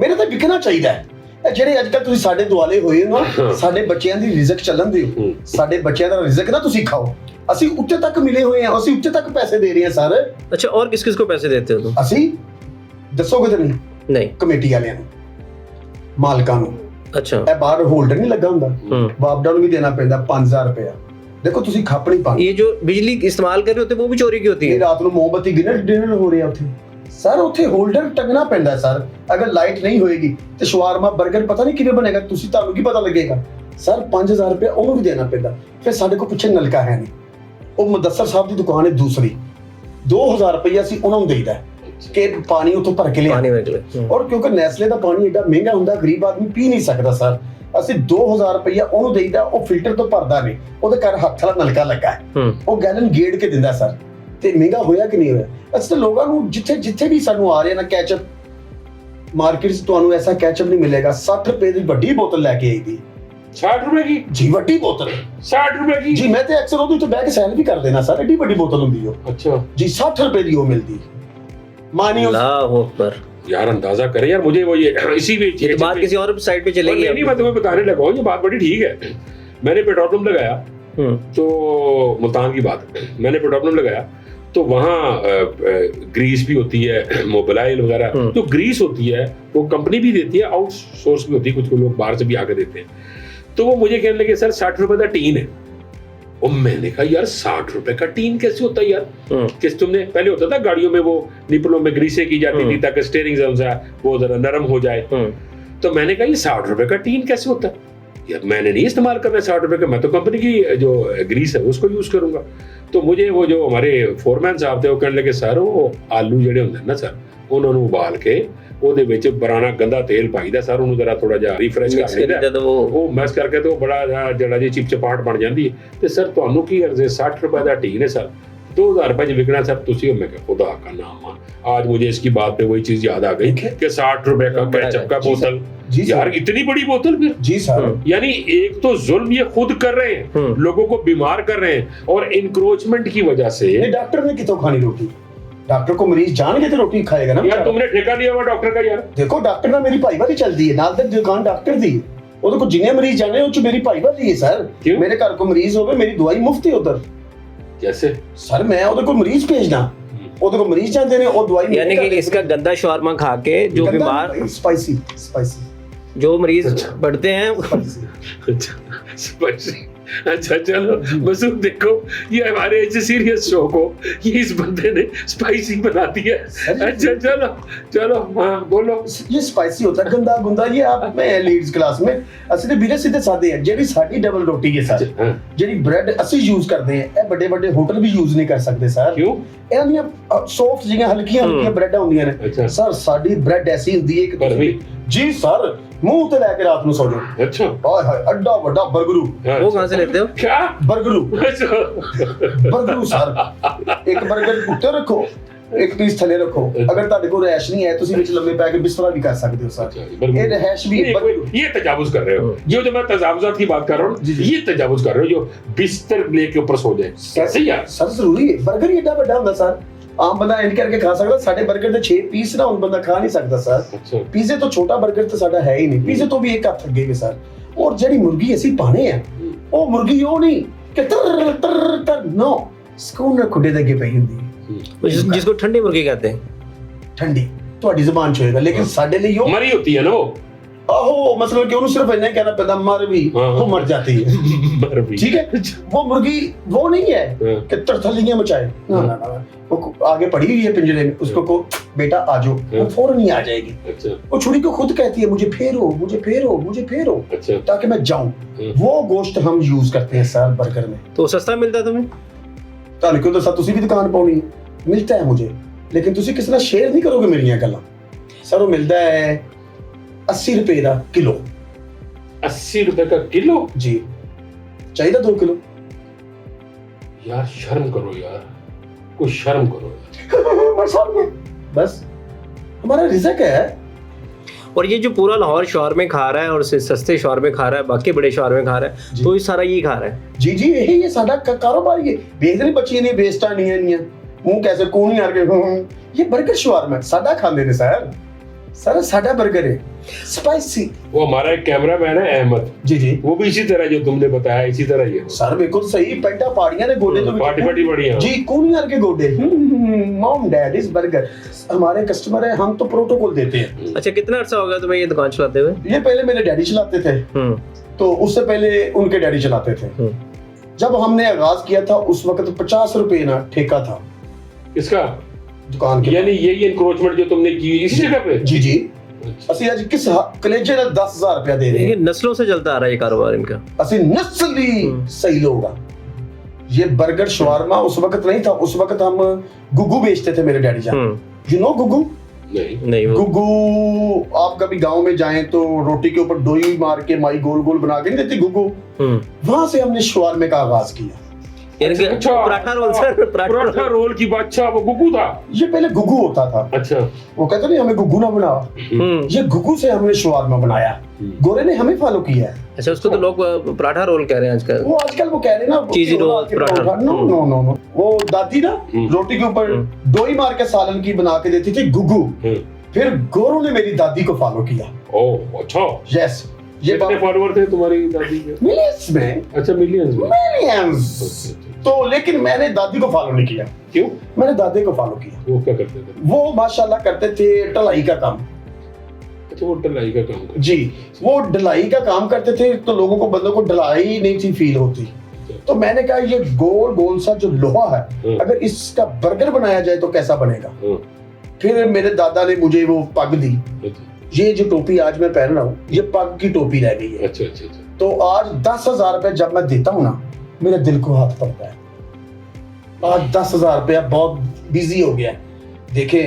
ਮੇਰੇ ਤਾਂ ਵਿਕਣਾ ਚਾਹੀਦਾ ਹੈ ਇਹ ਜਿਹੜੇ ਅੱਜ ਕੱਲ ਤੁਸੀਂ ਸਾਡੇ ਦੁਆਲੇ ਹੋਏ ਹੋ ਨਾ ਸਾਡੇ ਬੱਚਿਆਂ ਦੀ ਰਿਜ਼ਕ ਚੱਲਣ ਦਿਓ ਸਾਡੇ ਬੱਚਿਆਂ ਦਾ ਰਿਜ਼ਕ ਨਾ ਤੁਸੀਂ ਖਾਓ ਅਸੀਂ ਉੱਤੇ ਤੱਕ ਮਿਲੇ ਹੋਏ ਹਾਂ ਅਸੀਂ ਉੱਤੇ ਤੱਕ ਪੈਸੇ ਦੇ ਰਹੇ ਹਾਂ ਸਰ अच्छा और किस किस को पैसे देते हो तुम? ਅਸੀਂ ਦੱਸੋਗੇ ਤਾਂ ਨਹੀਂ नहीं ਕਮੇਟੀ ਵਾਲਿਆਂ ਨੂੰ ਮਾਲਕਾਂ ਨੂੰ अच्छा ਇਹ ਬਾਹਰ ਹੋਲਡਰ ਨਹੀਂ ਲੱਗਾ ਹੁੰਦਾ ਬਾਪਡਾ ਨੂੰ ਵੀ ਦੇਣਾ ਪੈਂਦਾ 5000 ਰੁਪਇਆ ਦੇਖੋ ਤੁਸੀਂ ਖਾਪਣੀ ਪਾਣੀ ये जो बिजली इस्तेमाल कर रहे होते हैं वो भी चोरी की होती ਇਹ है। ਰਾਤ ਨੂੰ ਮੋਮਬੱਤੀ ਡਿਨਰ ਹੋ ਰਿਹਾ ਉੱਥੇ ਸਰ ਉੱਥੇ ਹੋਲਡਰ ਟੰਗਣਾ ਪੈਂਦਾ ਸਰ ਅਗਰ ਲਾਈਟ ਨਹੀਂ ਹੋਏਗੀ ਤੇ ਸ਼ਵਾਰਮਾ 버ਗਰ ਪਤਾ ਨਹੀਂ ਕਿਵੇਂ ਬਣੇਗਾ ਤੁਸੀਂ ਤੁਹਾਨੂੰ ਕੀ ਪਤਾ ਲੱਗੇਗਾ ਸਰ 5000 ਰੁਪਏ ਉਹਨੂੰ ਵੀ ਦੇਣਾ ਪੈਂਦਾ ਫਿਰ ਸਾਡੇ ਕੋਲ ਪਿੱਛੇ ਨਲਕਾ ਹੈ ਨਹੀਂ ਉਹ ਮੁਦੱਸਰ ਸਾਹਿਬ ਦੀ ਦੁਕਾਨ ਹੈ ਦੂਸਰੀ 2000 ਰੁਪਏ ਅਸੀਂ ਉਹਨਾਂ ਨੂੰ ਦੇਈਦਾ ਕਿ ਪਾਣੀ ਉੱਥੋਂ ਭਰ ਕੇ ਲਿਆ पानी में निकले। ਔਰ ਕਿਉਂਕਿ ਨੈਸਲੇ ਦਾ ਪਾਣੀ ਏਡਾ ਮਹਿੰਗਾ ਹੁੰਦਾ ਗਰੀਬ ਆਦਮੀ ਪੀ ਨਹੀਂ ਸਕਦਾ ਸਰ ਅਸੀਂ 2000 ਰੁਪਏ ਉਹਨੂੰ ਦੇਈਦਾ ਉਹ ਫਿਲਟਰ ਤੋਂ ਭਰਦਾ ਨਹੀਂ ਉਹਦੇ ਘਰ ਹੱਥ ਵਾਲਾ ਨਲਕਾ ਲੱਗਾ ਹੈ ਉਹ ਗੈਲਨ ਗੇੜ ਕੇ ਦਿੰਦਾ ਸਰ ਤੇ ਮਹਿੰਗਾ ਹੋਇਆ ਕਿ ਨਹੀਂ ਹੋਇਆ ਅਸੀਂ ਤਾਂ ਲੋਕਾਂ ਨੂੰ ਜਿੱਥੇ ਵੀ ਸਾਨੂੰ ਆ ਰਿਹਾ ਨਾ ਕੈਚਅਪ ਮਾਰਕੀਟ 'ਚ ਤੁਹਾਨੂੰ ਐਸਾ ਕੈਚਅਪ ਨਹੀਂ ਮਿਲੇਗਾ 60 ਰੁਪਏ ਦੀ ਵੱਡੀ ਬੋਤਲ ਲੈ ਕੇ ਆਈ ਦੀ 60 रुपए की ਜੀ ਵੱਡੀ ਬੋਤਲ 60 रुपए की ਜੀ ਮੈਂ ਤੇ ਅਕਸਰ ਉਹਦੇ ਉੱਤੇ ਬਹਿ ਕੇ ਸੈਲ ਵੀ ਕਰ ਦੇਣਾ ਸਰ ਏਡੀ ਵੱਡੀ ਬੋਤਲ ਹੁੰਦੀ ਉਹ अच्छा ਜੀ 60 ਰੁਪਏ ਦੀ ਉਹ ਮਿਲਦੀ ਮਾनियो अल्लाह अकबर। यार अंदाजा करें यार मुझे वो ये इसी भी ये तो बात किसी और साइड पे चलेगी। नहीं मैं तुम्हें बताने लगा हूँ ये बात बड़ी ठीक है मैंने पेट्रोल पंप लगाया तो मुल्तान की बात मैंने पेट्रोल पंप लगाया तो वहाँ ग्रीस भी होती है मोबिलाइल वगैरह तो ग्रीस होती है वो कंपनी भी देती है आउटसोर्स भी होती है कुछ लोग बाहर से भी आके देते हैं तो वो मुझे कहने लगे सर 60 रुपए का टीन है और मैंने कहा यार 60 रुपए का टीन कैसे होता है यार किस तुमने पहले होता था गाड़ियों में वो निपलों में ग्रीसे की जाती थी ताकि स्टीयरिंग जो है वो जरा नरम हो जाए तो मैंने कहा ये 60 रुपए का टीन कैसे होता है यार मैंने नहीं इस्तेमाल करना 60 रुपए का मैं तो कंपनी की जो ग्रीस है उसको यूज करूंगा तो मुझे वो जो हमारे फोरमैन साहब थे वो कहने लगे सर वो आलू ਜਿਹੜੇ ਹੁੰਦੇ ਨਾ ਸਰ ਉਹਨਾਂ ਨੂੰ ਉਬਾਲ ਕੇ ਉਹਦੇ ਵਿੱਚ ਪੁਰਾਣਾ ਗੰਦਾ ਤੇਲ ਪਾਈਦਾ ਸਰ ਉਹਨੂੰ ਜਰਾ ਥੋੜਾ ਜਿਹਾ ਰੀਫਰੈਸ਼ ਕਰ ਲਈਦਾ ਉਹ ਮੈਸ਼ ਕਰਕੇ ਤੇ ਉਹ ਬੜਾ ਜਿਹੜਾ ਜੀ ਚਿਪਚਪਾਟ ਬਣ ਜਾਂਦੀ ਹੈ ਤੇ ਸਰ ਤੁਹਾਨੂੰ ਕੀ ਅਰਜ਼ੇ 60 रुपए ਦਾ टीन है सर 2000 रुपए बिकना सर तुसी मैं क्या खुदा का नाम मान आज मुझे इसकी बात पे वही चीज याद आ गई कि 60 रुपए का केचप का बोतल यार इतनी बड़ी बोतल फिर जी सर यानी एक तो जुल्म ये खुद कर रहे हैं लोगों को बीमार कर रहे हैं और इंक्रोचमेंट की वजह से डॉक्टर ने कितों खानी रोटी डॉक्टर को मरीज जान के तो रोटी खाएगा ना यार तुमने ठेका लिया हुआ डॉक्टर का यार देखो डॉक्टर ना मेरी भाईवाली चलती है नाल तक दुकान डॉक्टर दी ਉਹਦੇ ਕੋਲ ਜਿੰਨੇ ਮਰੀਜ਼ ਜਾਣੇ ਉਹ ਚ ਮੇਰੀ ਭਾਈਵਾਲੀ ਹੈ ਸਰ ਮੇਰੇ ਘਰ ਕੋ ਮਰੀਜ਼ ਹੋਵੇ ਮੇਰੀ ਦਵਾਈ ਮੁਫਤ ਹੈ ਉਧਰ कैसे सर मैं ਉਹਦੇ ਕੋਲ ਮਰੀਜ਼ ਭੇਜਦਾ ਉਹਦੇ ਕੋਲ ਮਰੀਜ਼ ਜਾਂਦੇ ਨੇ ਉਹ ਦਵਾਈ यानी कि इसका गंदा शवारमा खा के जो बीमार स्पाइसी जो मरीज बढ़ते हैं अच्छा चलो मसूद देखो ये हमारे ऐसे सीरियस शो को ये इस बंदे ने स्पाइसी बना दिया अच्छा चलो चलो हाँ बोलो ये स्पाइसी होता है गंदा गुंदा ये आप मैं लीड्स क्लास में ਅਸੀਂ ਤੇ ਵੀਰੇ ਸਿੱਧੇ ਸਾਦੇ ਆ ਜਿਹੜੀ ਸਾਡੀ ਡਬਲ ਰੋਟੀ ਹੈ ਸਰ ਜਿਹੜੀ ਬ੍ਰੈਡ ਅਸੀਂ ਯੂਜ਼ ਕਰਦੇ ਆ ਇਹ ਵੱਡੇ ਵੱਡੇ ਹੋਟਲ ਵੀ ਯੂਜ਼ ਨਹੀਂ ਕਰ ਸਕਦੇ ਸਰ ਕਿਉਂ ਇਹਨਾਂ ਦੀਆਂ ਸੌਫਟ ਜਿਹੀਆਂ ਹਲਕੀਆਂ ਬ੍ਰੈਡਾਂ ਹੁੰਦੀਆਂ ਨੇ ਸਰ ਸਾਡੀ ਬ੍ਰੈਡ ਐਸੀ ਹੁੰਦੀ ਹੈ ਕਿ ਜੀ ਸਰ मुंह ਤੇ ਲੈ ਕੇ ਰਾਤ ਨੂੰ ਸੌ ਜਾਓ अच्छा ਹਾਏ ਹਾਏ ਅੱਡਾ ਵੱਡਾ 버ਗਰੂ वो कहाँ से लेते हो क्या 버ਗਰੂ 버ਗਰੂ ਸਰ ਇੱਕ 버ਗਰ ਉੱਤੇ ਰੱਖੋ ਇੱਕ ਪੀਸ ਥੱਲੇ ਰੱਖੋ ਅਗਰ ਤੁਹਾਡੇ ਕੋਲ ਰੈਸ਼ ਨਹੀਂ ਹੈ ਤੁਸੀਂ ਵਿੱਚ ਲੰਮੇ ਪੈ ਕੇ ਬਿਸਤਰਾ ਵੀ ਕਰ ਸਕਦੇ ਹੋ ਸਰ ਇਹ ਰਹਿਸ਼ ਵੀ ये तजावुज कर रहे हो जो मैं तजावुजात की बात कर रहा हूँ ये तजावुज कर रहे हो जो बिस्तर लेके ऊपर सो जाए कैसे यार सर जरूरी है 버ਗਰ ਹੀ ਏਡਾ ਵੱਡਾ ਹੁੰਦਾ ਸਰ ਆਮ ਬੰਦਾ ਇੰਜ ਕਰਕੇ ਖਾ ਸਕਦਾ ਸਾਡੇ 버ਗਰ ਦੇ 6 ਪੀਸ ਨਾ ਹੁਣ ਬੰਦਾ ਖਾ ਨਹੀਂ ਸਕਦਾ ਸਰ ਪੀਜ਼ੇ ਤੋਂ ਛੋਟਾ 버ਗਰ ਤਾਂ ਸਾਡਾ ਹੈ ਹੀ ਨਹੀਂ ਪੀਜ਼ੇ ਤੋਂ ਵੀ ਇੱਕ ਹੱਥ ਅੱਗੇ ਵੀ ਸਰ ਔਰ ਜਿਹੜੀ ਮੁਰਗੀ ਅਸੀਂ ਪਾਣੇ ਆ ਉਹ ਮੁਰਗੀ ਉਹ ਨਹੀਂ ਕਿ ਤਰ ਤਰ ਤਰ ਨੋ ਸਕੂਨ ਨਾਲ ਖੁੱਡੇ ਦੇ ਅੱਗੇ ਪਈ ਹੁੰਦੀ जिसको ठंडी मुर्गी कहते हैं ਠੰਡੀ ਤੁਹਾਡੀ ਜ਼ੁਬਾਨ ਚ ਹੋਏਗਾ ਲੇਕਿਨ ਸਾਡੇ ਲਈ ਉਹ मरी होती है ना वो आहो मतलब कि उन्हें सिर्फ इन्हें कहना पैदा मर भी वो मर जाती है मर भी ठीक है। वो मुर्गी वो नहीं है कि तरथलियां मचाए, ना ना ना, वो आगे पड़ी हुई है पिंजरे में, उसको को बेटा आ जाओ, वो फौरन ही आ जाएगी। अच्छा वो छुरी को खुद कहती है मुझे फेरो मुझे फेरो मुझे फेरो, अच्छा ताकि मैं जाऊं। वो गोश्त हम यूज करते हैं सर बर्गर में। तो सस्ता मिलता है तुम्हें? ਤੁਹਾਨੂੰ ਕਿਉਂ ਦੱਸਾਂ, ਤੁਸੀਂ ਵੀ ਦੁਕਾਨ ਪਾਉਣੀ ਹੈ, ਮਿਲਦਾ ਹੈ मुझे, लेकिन ਤੁਸੀਂ किसी ਨਾਲ शेयर नहीं करोगे मेरियां गल्लां। सर वो मिलता है 80 रुपए का किलो। 80 रुपए का किलो? जी चाहिए 2 किलो। यार शर्म करो यार, कुछ शर्म करो यार। बस हमारा रिज़्क है। और ये जो पूरा लाहौर शौरमा खा रहा है और सस्ते शौरमा खा रहा है, बाकी बड़े शौरमा खा रहा है, तो ये सारा ये खा रहा है। जी जी यही ये साडा कारोबार, ये बेचने बच्ची नहीं बेचता नहीं है मुंह कैसे कौन यार के ये बर्गर शौरमा साडा खांदे ने सर। सर साडा बर्गर है स्पाइसी। वो हमारा एक कैमरामैन है अहमद, जी जी वो भी इसी तरह जो तुमने बताया इसी तरह ये सर बिल्कुल सही। पेंटा पाड़ियां ने गोडे तो पार्टी पार्टी बढ़िया जी कौन यार के गोडे। मॉम डैड इज बर्गर हमारे कस्टमर है, हम तो प्रोटोकॉल देते हैं। अच्छा कितना अर्सा हो गया तुम्हें ये दुकान चलाते हुए? ये पहले मेरे डैडी चलाते थे, तो उससे पहले उनके डैडी चलाते थे। जब हमने आगाज किया था उस वक्त 50 रुपए ना ठेका था इसका दुकान के। यानी यही एनक्रोचमेंट जो तुमने की इसी जगह पे? जी जी ਅਸੀਂ ਅੱਜ किस कलेजे ने 10,000 रुपया दे रहे ये हैं। नस्लों से चलता आ रहा है ये कारोबार इनका। ਅਸੀਂ नस्ली सही लोग हैं। ये बर्गर शवारमा उस वक्त नहीं था, उस वक्त हम गुग्गू बेचते थे मेरे डैडी जान। You know गुग्गू? नहीं वो गुग्गू आप कभी गांव में जाएं तो रोटी के ऊपर डोई मार के माई गोल गोल बना के नहीं देती गुग्गू, वहां से हमने शवारमे का आगाज किया। अच्छा paratha roll sir, paratha roll की बात। अच्छा वो गुग्गू था? ये पहले गुग्गू होता था। अच्छा वो कहते नहीं हमें गुग्गू ना बनाओ, ये गुग्गू से हमने शवारमा बनाया। गोरे ने हमें फॉलो किया है। अच्छा उसको तो लोग पराठा रोल कह रहे हैं आजकल। वो आजकल वो कह रहे हैं ना चीज़ी रोल पराठा। नो नो नो नो वो दादी ना रोटी के ऊपर डोई मार के सालन की बना के देती थी गुग्गू। फिर गोरों ने मेरी दादी को फॉलो किया। ओह अच्छा। यस ये कितने फॉलोअर थे तुम्हारी दादी के? मिलियंस में। अच्छा मिलियंस में? मिलियंस। तो लेकिन मैंने दादी को फॉलो नहीं किया। क्यों? मैंने दादी को फॉलो किया। वो क्या करते थे? वो माशाल्लाह करते थे ढलाई का काम। अच्छा वो ढलाई का काम करते? जी वो ढलाई का काम करते थे, तो लोगों को बंदों को ढलाई नहीं थी फील होती। तो मैंने कहा ये गोल गोल सा जो लोहा है अगर इसका बर्गर बनाया जाए तो कैसा बनेगा। फिर मेरे दादा ने मुझे वो पग दी। ये जो टोपी आज मैं पहन रहा हूँ ये पग की टोपी रह गई है। अच्छा अच्छा अच्छा। तो आज 10,000 रुपए जब मैं देता हूँ ना मेरे दिल को हाथ पड़ता है। आज 10,000 रुपया बहुत बिजी हो गया है। देखे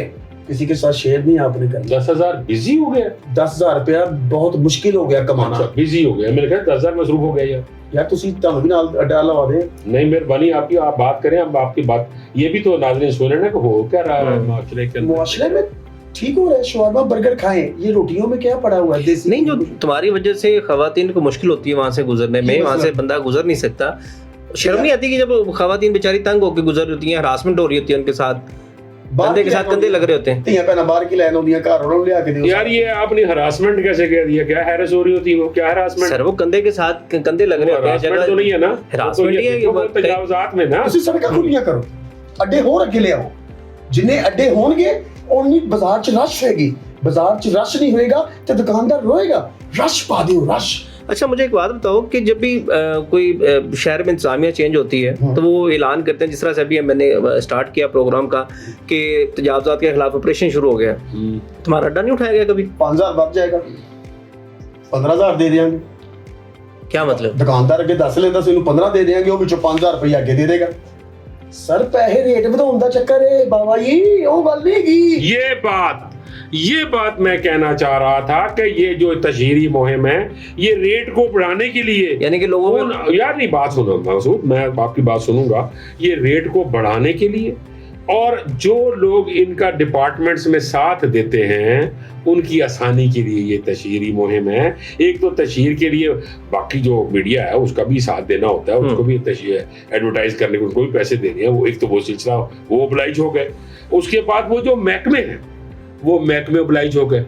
किसी के साथ शेयर नहीं आपने करना। 10,000 बिजी हो गया? 10,000 रुपया बहुत मुश्किल हो गया कमाना। अच्छा बिजी हो गया, मेरे ख्याल 10,000 मसरूफ हो गया यार। यार तुसी ਤੁਹਾਨੂੰ ਵੀ ਨਾਲ ਅਡਾ ਲਵਾ ਦੇ। नहीं मेहरबानी आपकी, आप बात करें, हम आपकी बात ये भी तो नाज़रीन सुन रहे ना कि हो क्या रहा है माशरे के अंदर। मुआशरे में ठीक हो रहा है, शवारमा बर्गर खाएं, ये रोटियों में क्या पड़ा हुआ है देसी। नहीं जो तुम्हारी वजह से खवातीन को मुश्किल होती है वहां से गुजरने में, वहां से बंदा गुजर नहीं सकता। शर्म नहीं आती कि जब खवातीन बेचारी तंग होकर गुजर होती हैं, हरासमेंट हो रही होती है उनके साथ, कंधे के साथ कंधे लग रहे होते हैं। ਧੀਆਂ ਭੈਣਾਂ ਬਾਹਰ ਕੀ ਲੈਣ ਆਉਂਦੀਆਂ ਘਰ ਉਹਨਾਂ ਨੂੰ ਲਿਆ ਕੇ ਦਿਓ। यार ये आपने हरासमेंट कैसे कह दिया? क्या हैरेस हो रही होती है वो? क्या हरासमेंट? सर वो कंधे के साथ कंधे लग रहे होते हैं। हरासमेंट तो नहीं है ना? हरासमेंट ही है ये बात। तजावुज़ात में ना। ਤੁਸੀਂ ਸੜਕਾਂ ਖੁੱਲੀਆਂ ਕਰੋ, ਅੱਡੇ ਹੋਰ ਅੱਗੇ ਲਿਆਓ। ਜਿੰਨੇ ਅੱਡੇ ਹੋਣਗੇ ਉਨੀ ਬਾਜ਼ਾਰ 'ਚ ਰਸ਼ ਹੋਏਗੀ। बाजार च रश नहीं होएगा तो दुकानदार रोएगा। रश पा दियो रश। अच्छा मुझे एक बात बताओ कि जब भी कोई शहर में इंतजामिया चेंज होती है तो वो ऐलान करते हैं, जिस तरह से अभी मैंने स्टार्ट किया प्रोग्राम का कि तजावुज़ात के खिलाफ ऑपरेशन शुरू हो गया, तुम्हारा अड्डा नहीं उठाया गया कभी? 5,000 बढ़ जाएगा, 15,000 दे देंगे। क्या मतलब? दुकानदार अगे 10 लेता ਸੀ, ਇਹਨੂੰ 15 ਦੇ ਦੇਾਂਗੇ, ਉਹ ਵਿੱਚੋਂ 5,000 ਰੁਪਏ ਅੱਗੇ ਦੇ ਦੇਗਾ। सर पैसे रेट ਵਧਾਉਣ ਦਾ ਚੱਕਰ ਹੈ ਬਾਬਾ ਜੀ, ਉਹ ਗੱਲ ਨਹੀਂ ਕੀ। ये बात मैं कहना चाह रहा था कि ये जो तशहीरी मुहिम है ये रेट को बढ़ाने के लिए, यानी कि लोगों में यार नहीं बात सुनो मसूद, मैं आपकी बात सुनूंगा। ये रेट को बढ़ाने के लिए और जो लोग इनका डिपार्टमेंट्स में साथ देते हैं उनकी आसानी के लिए ये तशहीरी मुहिम है। एक तो तशहीर के लिए बाकी जो मीडिया है उसका भी साथ देना होता है, उसको भी एडवर्टाइज करने को उनको भी पैसे देने हैं। वो एक तो वो सिलसिला वो ओबलाइज हो गए। उसके बाद वो जो महकमे हैं वो महकमे ओबलाइज हो गए।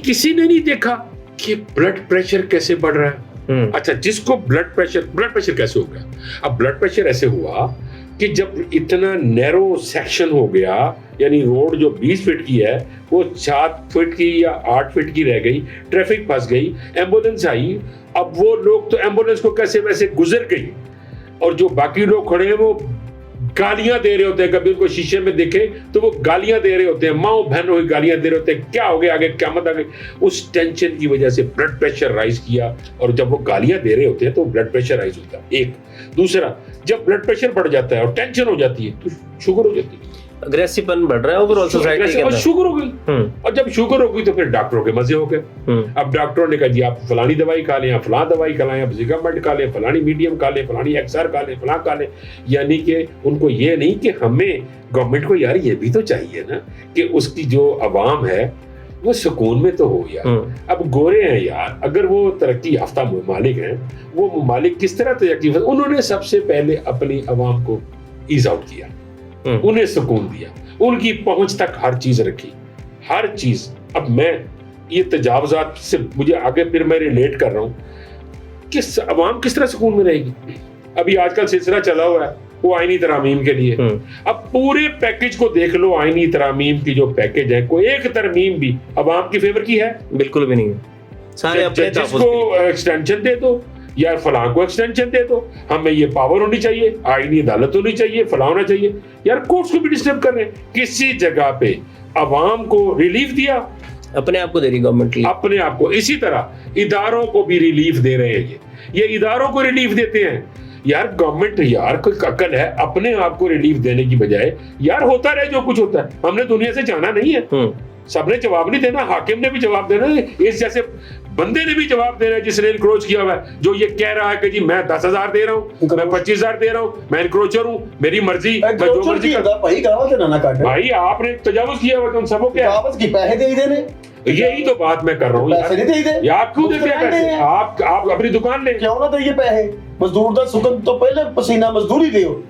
किसी ने नहीं देखा कि ब्लड प्रेशर कैसे बढ़ रहा है। अच्छा जिसको ब्लड प्रेशर कैसे हो गया? अब ब्लड प्रेशर ऐसे हुआ कि जब इतना नैरो सेक्शन हो गया, यानी रोड जो 20 फीट की है वो 7 फीट की या 8 फीट की रह गई, ट्रैफिक फंस गई, एम्बुलेंस आई, अब वो लोग तो एम्बुलेंस को कैसे वैसे गुजर गई, और जो बाकी लोग खड़े हैं वो गालियां दे रहे होते हैं। कभी उनको शीशे में देखे तो वो गालियां दे रहे होते हैं, माओ बहनों की गालियां दे रहे होते हैं, क्या हो गया आगे, क़यामत आ गई। उस टेंशन की वजह से ब्लड प्रेशर राइज किया, और जब वो गालियां दे रहे होते हैं तो ब्लड प्रेशर राइज होता है। एक दूसरा, जब ब्लड प्रेशर बढ़ जाता है और टेंशन हो जाती है तो शुगर हो जाती है, अग्रेसिवपन बढ़ रहा है ओवरऑल सोसाइटी के अंदर, शुगर हो गई। और जब शुगर हो गई तो फिर डॉक्टरों के मजे हो गए। अब डॉक्टरों ने कहा जी आप फलानी दवाई खा लें, फलां दवाई खा लें, आप जिगामेंट खा लें, फलानी मीडियम खा लें, फलानी एक्सआर खा लें, फलां खा लें। यानी कि उनको ये नहीं कि हमें गवर्नमेंट को यार ये भी तो चाहिए ना कि उसकी जो आवाम है वो सुकून में तो हो यार। अब गोरे हैं यार, अगर वो तरक्की याफ्ता ममालिक हैं, वो ममालिक किस तरह तरक्की, उन्होंने सबसे पहले अपनी आवाम को ईज आउट किया, उन्हें सुकून दिया, उनकी पहुंच तक हर चीज रखी, हर चीज। अब मैं ये तजावुजात से मुझे आगे फिर मैं रिलेट कर रहा हूं कि अवाम किस तरह सुकून में रहेगी। अभी आजकल सिलसिला चला हुआ है वो आईनी तरामीम के लिए। अब पूरे पैकेज को देख लो, आईनी तरामीम की जो पैकेज है, कोई एक तरमीम भी अवाम की फेवर की है? बिल्कुल भी नहीं है। सारे अपने जिसको एक्सटेंशन दे दो या फलां को एक्सटेंशन दे दो, हमें ये पावर होनी चाहिए, आईनी अदालत होनी चाहिए, फलां होना चाहिए। यार कोर्ट्स को भी डिस्टर्ब कर रहे हैं। किसी जगह पे अवाम को रिलीफ दिया, अपने आप को दे रही गवर्नमेंट, अपने आप को। इसी तरह इदारों को भी रिलीफ दे रहे हैं। ये इदारों को रिलीफ देते हैं। यार गवर्नमेंट यार कोई अकल है, अपने आप को रिलीफ देने की बजाय यार होता रहे जो कुछ होता है। हमने दुनिया से जाना नहीं है, सबने जवाब नहीं देना, हाकिम ने भी जवाब देना है, इस जैसे बंदे ने भी जवाब देना है जिसने इनक्रोच किया हुआ है, जो ये कह रहा है कि जी मैं 10,000 दे रहा हूँ, मैं 25,000 दे रहा हूँ, मैं इनक्रोचर हूँ, मेरी मर्जी, मैं जो मर्जी करता। भाई आपने तजावुज किया हुआ, तुम सबको क्या की पैसे दे देने, यही तो बात मैं कर रहा हूँ। पैसे नहीं दे, आप क्यों देते हैं पैसे? आप अपनी दुकान ले क्यों ना दे पैसे, मजदूर का सुकन तो पहले पसीना मजदूरी दो